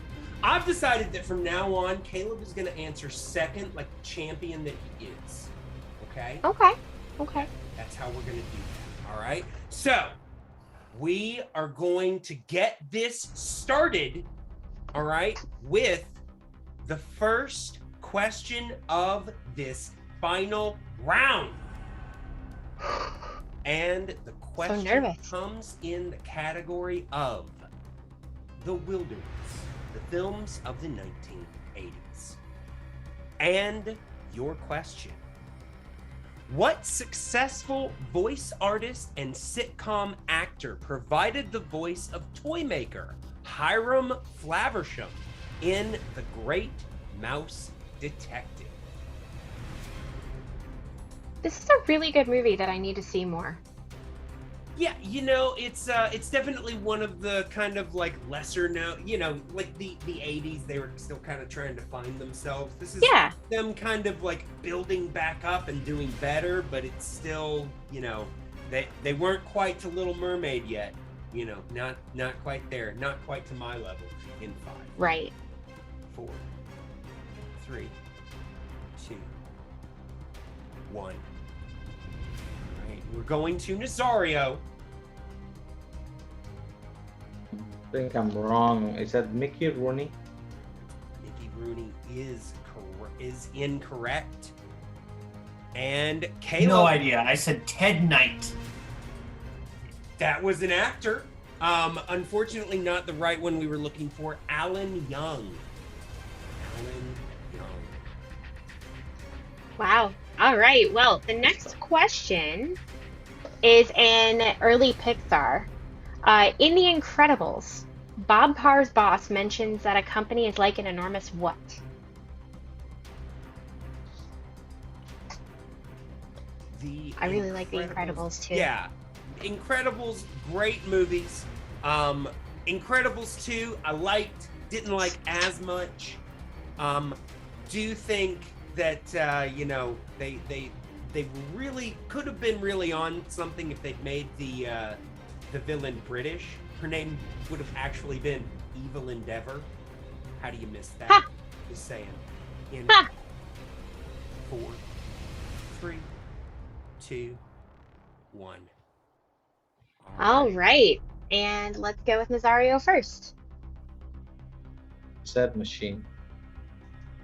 I've decided that from now on, Caleb is going to answer second like the champion that he is. Okay? Okay. That's how we're going to do that. All right? So, we are going to get this started, all right, with the first question of this final round. And the question comes in the category of The Wilderness, the films of the 1980s. And your question: what successful voice artist and sitcom actor provided the voice of Toymaker Hiram Flaversham in The Great Mouse Detective? This is a really good movie that I need to see more. Yeah, you know, it's definitely one of the kind of like lesser known, you know, like the 80s, they were still kind of trying to find themselves. This is them kind of like building back up and doing better, but it's still, you know, they weren't quite to Little Mermaid yet, you know, not quite there, not quite to my level in 5. Right. 4, 3, 2, 1. We're going to Nazario. I think I'm wrong. I said Mickey Rooney. Mickey Rooney is incorrect. And Caleb. No idea. I said Ted Knight. That was an actor. Unfortunately, not the right one we were looking for. Alan Young. Alan Young. Wow. All right. Well, the next question is in early Pixar. In The Incredibles, Bob Parr's boss mentions that a company is like an enormous what? I really like The Incredibles too. Yeah. Incredibles, great movies. Incredibles 2, I liked, didn't like as much. Do think that, you know, they really could have been really on something if they'd made the villain British. Her name would have actually been Evil Endeavor. How do you miss that? Just saying. In 4, 3, 2, 1. All right. And let's go with Nazario first. Said machine.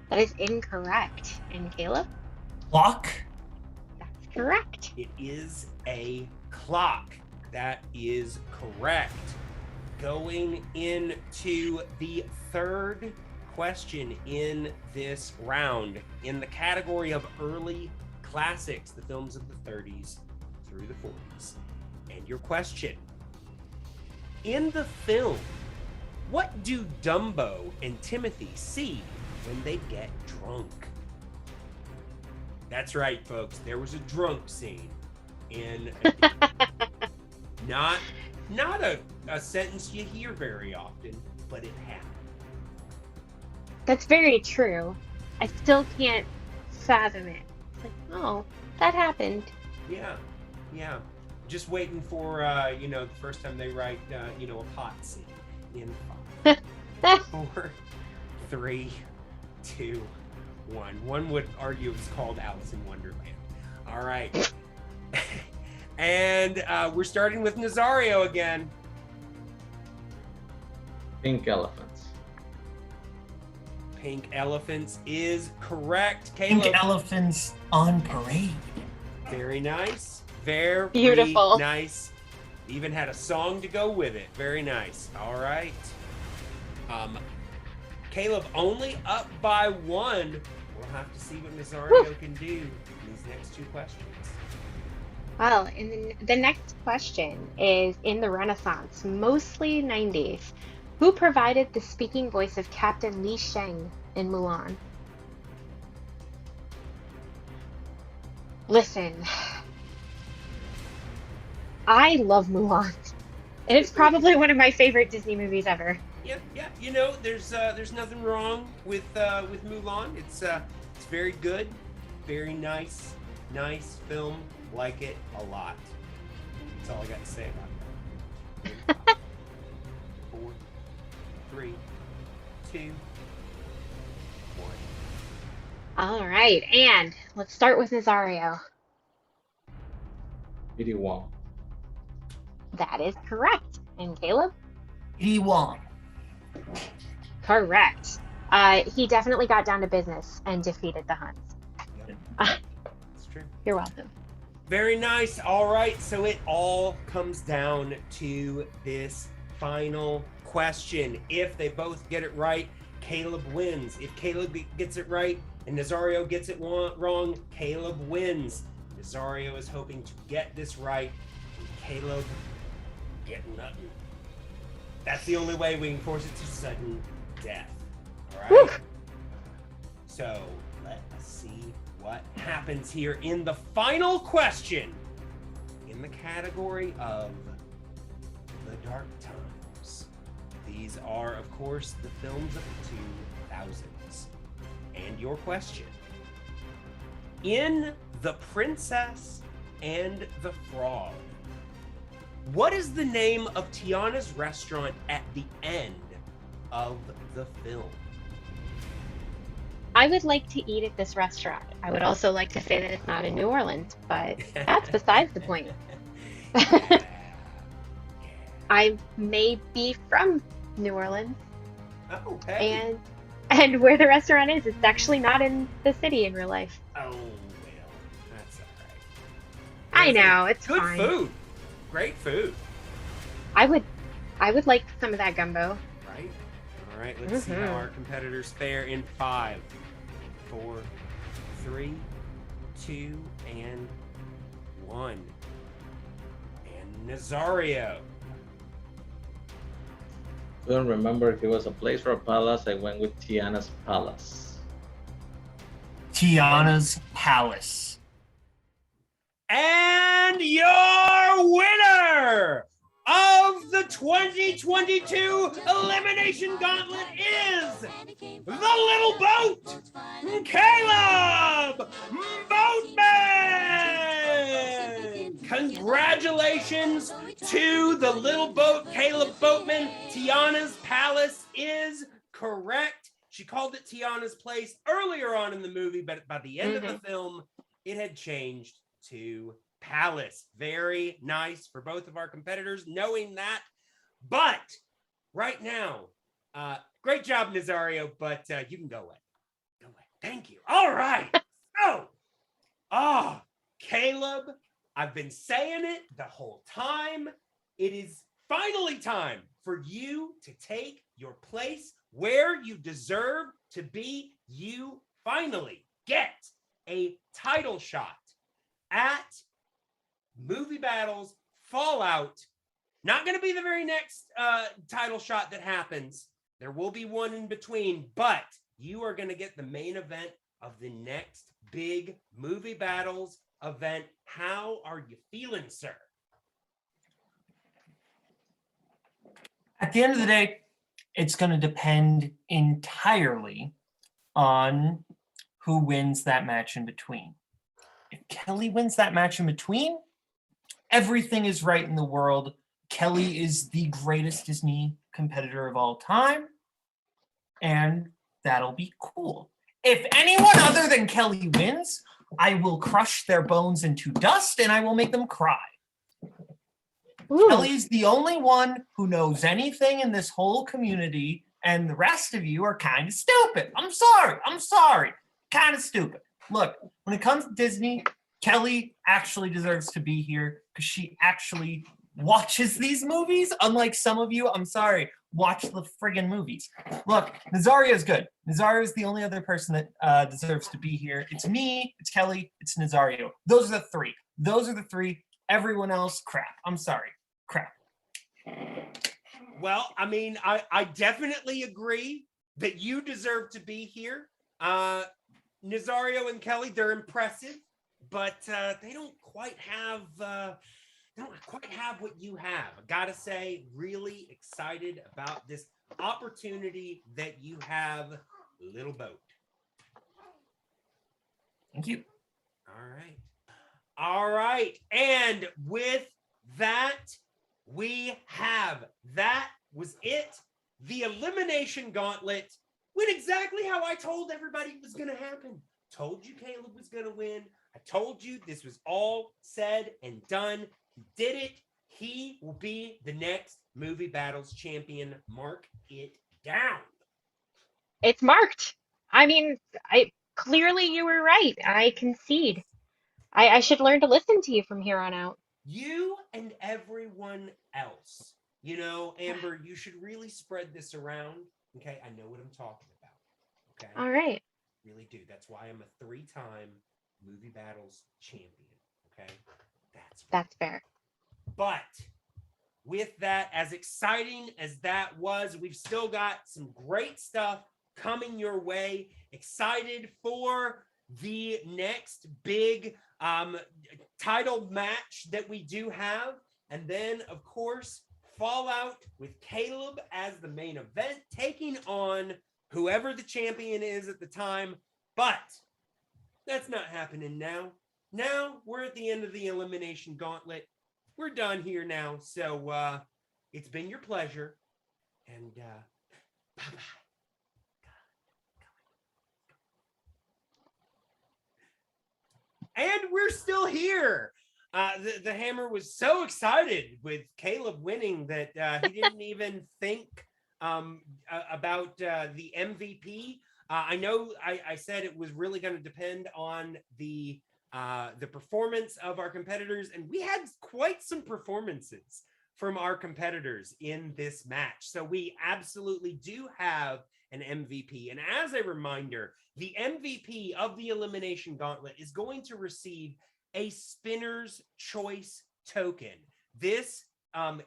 That is incorrect. And Caleb? Clock? That's correct. It is a clock. That is correct. Going into the third question in this round, in the category of early classics, the films of the 30s through the 40s. And your question: in the film, what do Dumbo and Timothy see when they get drunk? That's right, folks. There was a drunk scene in not a sentence you hear very often, but it happened. That's very true. I still can't fathom it. It's like, oh, that happened. Yeah. Just waiting for the first time they write a pot scene in 5, 4, 3, 2, 1. One would argue it's called Alice in Wonderland. All right. And we're starting with Nazario again. Pink elephants. Pink elephants is correct. Caleb. Pink elephants on parade. Very nice. Very beautiful. Nice. Even had a song to go with it. Very nice. All right. Caleb only up by 1. We'll have to see what Nazario can do in these next 2 questions. Well, and the next question is in the Renaissance, mostly 90s. Who provided the speaking voice of Captain Li Sheng in Mulan? Listen, I love Mulan, and it's probably one of my favorite Disney movies ever. Yeah. There's nothing wrong with Mulan. It's very good, very nice film. Like it a lot. That's all I got to say about that. 4, 3, 2, 1. All right, and let's start with Nazario. Willy Wong. That is correct. And Caleb? Willy Wong. Correct. He definitely got down to business and defeated the Huns. That's true. You're welcome. Very nice. All right, so it all comes down to this final question. If they both get it right, Caleb wins. If Caleb gets it right and Nazario gets it wrong, Caleb wins. Nazario is hoping to get this right, and Caleb get nothing. That's the only way we can force it to sudden death. All right? Woo! So let us see what happens here in the final question in the category of the dark times. These are, of course, the films of the 2000s. And your question: in The Princess and the Frog, what is the name of Tiana's restaurant at the end of the film? I would like to eat at this restaurant. I would also like to say that it's not in New Orleans, but that's besides the point. I may be from New Orleans. Oh, okay. And where the restaurant is, it's actually not in the city in real life. Oh, well, that's all right. I know, it's good fine. Food. Great food. I would like some of that gumbo. Right? All right, let's see how our competitors fare in 5, 4, 3, 2, and 1. And Nazario. I don't remember if it was a place or a palace. I went with Tiana's Palace. Tiana's Palace. And your winner of the 2022 Elimination Gauntlet is the Little Boat, Caleb Boatman! Congratulations to the Little Boat, Caleb Boatman. Tiana's Palace is correct. She called it Tiana's place earlier on in the movie, but by the end of the film, it had changed to Palace. Very nice for both of our competitors knowing that. But right now, great job, Nazario, but you can go away. Go away. Thank you. All right. So, Caleb, I've been saying it the whole time. It is finally time for you to take your place where you deserve to be. You finally get a title shot at Movie Battles Fallout. Not going to be the very next title shot that happens. There will be one in between, but you are going to get the main event of the next big Movie Battles event. How are you feeling, sir? At the end of the day, it's going to depend entirely on who wins that match in between. If Kelly wins that match in between, everything is right in the world. Kelly is the greatest Disney competitor of all time, and that'll be cool. If anyone other than Kelly wins, I will crush their bones into dust and I will make them cry. Kelly's the only one who knows anything in this whole community, and the rest of you are kind of stupid. I'm sorry. Kind of stupid. Look, when it comes to Disney, Kelly actually deserves to be here because she actually watches these movies. Unlike some of you, I'm sorry, watch the friggin' movies. Look, Nazario's good. Nazario's the only other person that deserves to be here. It's me, it's Kelly, it's Nazario. Those are the three. Everyone else, crap. I'm sorry. Crap. Well, I mean, I definitely agree that you deserve to be here. Nazario and Kelly, they're impressive, but they don't quite have what you have. I gotta say, really excited about this opportunity that you have, Little Boat. Thank you. All right. And with that, that was it. The Elimination Gauntlet went exactly how I told everybody it was going to happen. Told you Caleb was going to win. I told you this was all said and done. He did it. He will be the next Movie Battles champion. Mark it down. It's marked. I mean, clearly you were right. I concede. I should learn to listen to you from here on out. You and everyone else. You know, Amber, you should really spread this around. Okay, I know what I'm talking about. Okay. All right. Really do. That's why I'm a 3-time Movie Battles champion. Okay. That's fair. But with that, as exciting as that was, we've still got some great stuff coming your way. Excited for the next big title match that we do have. And then, of course, Fallout with Caleb as the main event, taking on whoever the champion is at the time. But that's not happening now. Now we're at the end of the Elimination Gauntlet. We're done here now. So it's been your pleasure. And bye-bye. And we're still here. The Hammer was so excited with Caleb winning that he didn't even think about the MVP. I know I said it was really going to depend on the performance of our competitors, and we had quite some performances from our competitors in this match. So we absolutely do have an MVP. And as a reminder, the MVP of the Elimination Gauntlet is going to receive a Spinner's Choice token. This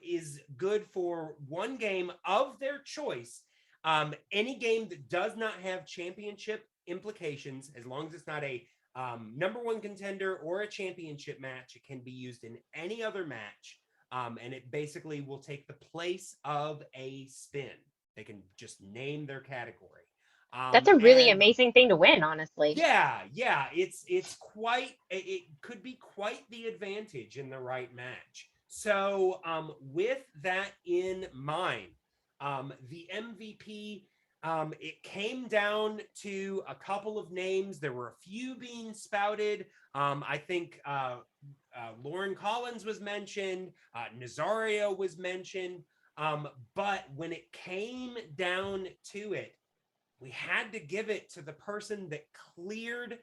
is good for one game of their choice. Any game that does not have championship implications, as long as it's not a #1 contender or a championship match, it can be used in any other match. And it basically will take the place of a spin. They can just name their category. That's a really amazing thing to win, honestly. Yeah, it's quite. It could be quite the advantage in the right match. So, with that in mind, the MVP It came down to a couple of names. There were a few being spouted. I think Lauren Collins was mentioned. Nazario was mentioned. But when it came down to it, we had to give it to the person that cleared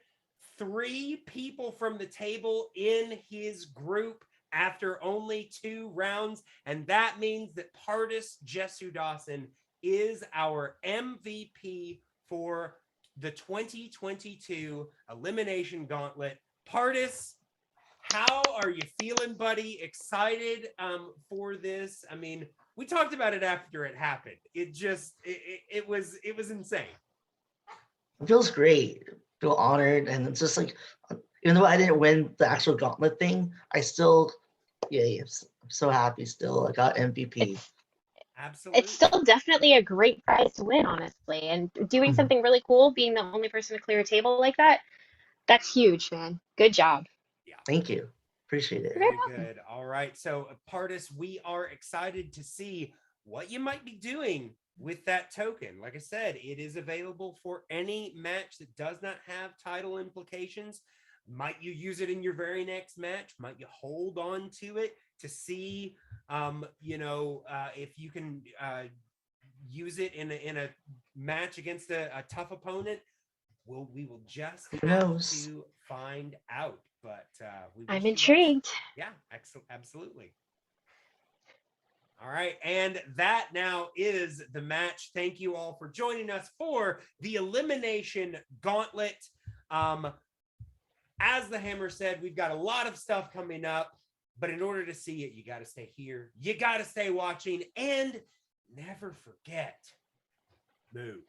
3 people from the table in his group after only 2 rounds. And that means that Pardis Jesu Dawson is our MVP for the 2022 Elimination Gauntlet. Pardis, how are you feeling, buddy? Excited for this? I mean, we talked about it after it happened. It was insane. It feels great. I feel honored, and it's just like, even though I didn't win the actual gauntlet thing, I still, I'm so happy. Still, I got MVP. Absolutely. It's still definitely a great prize to win, honestly. And doing something really cool, being the only person to clear a table like that, that's huge, man. Good job. Yeah. Thank you. Appreciate it. Very good. All right. So, Pardis, we are excited to see what you might be doing with that token. Like I said, it is available for any match that does not have title implications. Might you use it in your very next match? Might you hold on to it to see, if you can use it in a match against a tough opponent? We will just have to find out. But I'm intrigued. Yeah, absolutely. All right, and that now is the match. Thank you all for joining us for the Elimination Gauntlet. As the Hammer said, we've got a lot of stuff coming up, but in order to see it, you got to stay here. You got to stay watching, and never forget, moo.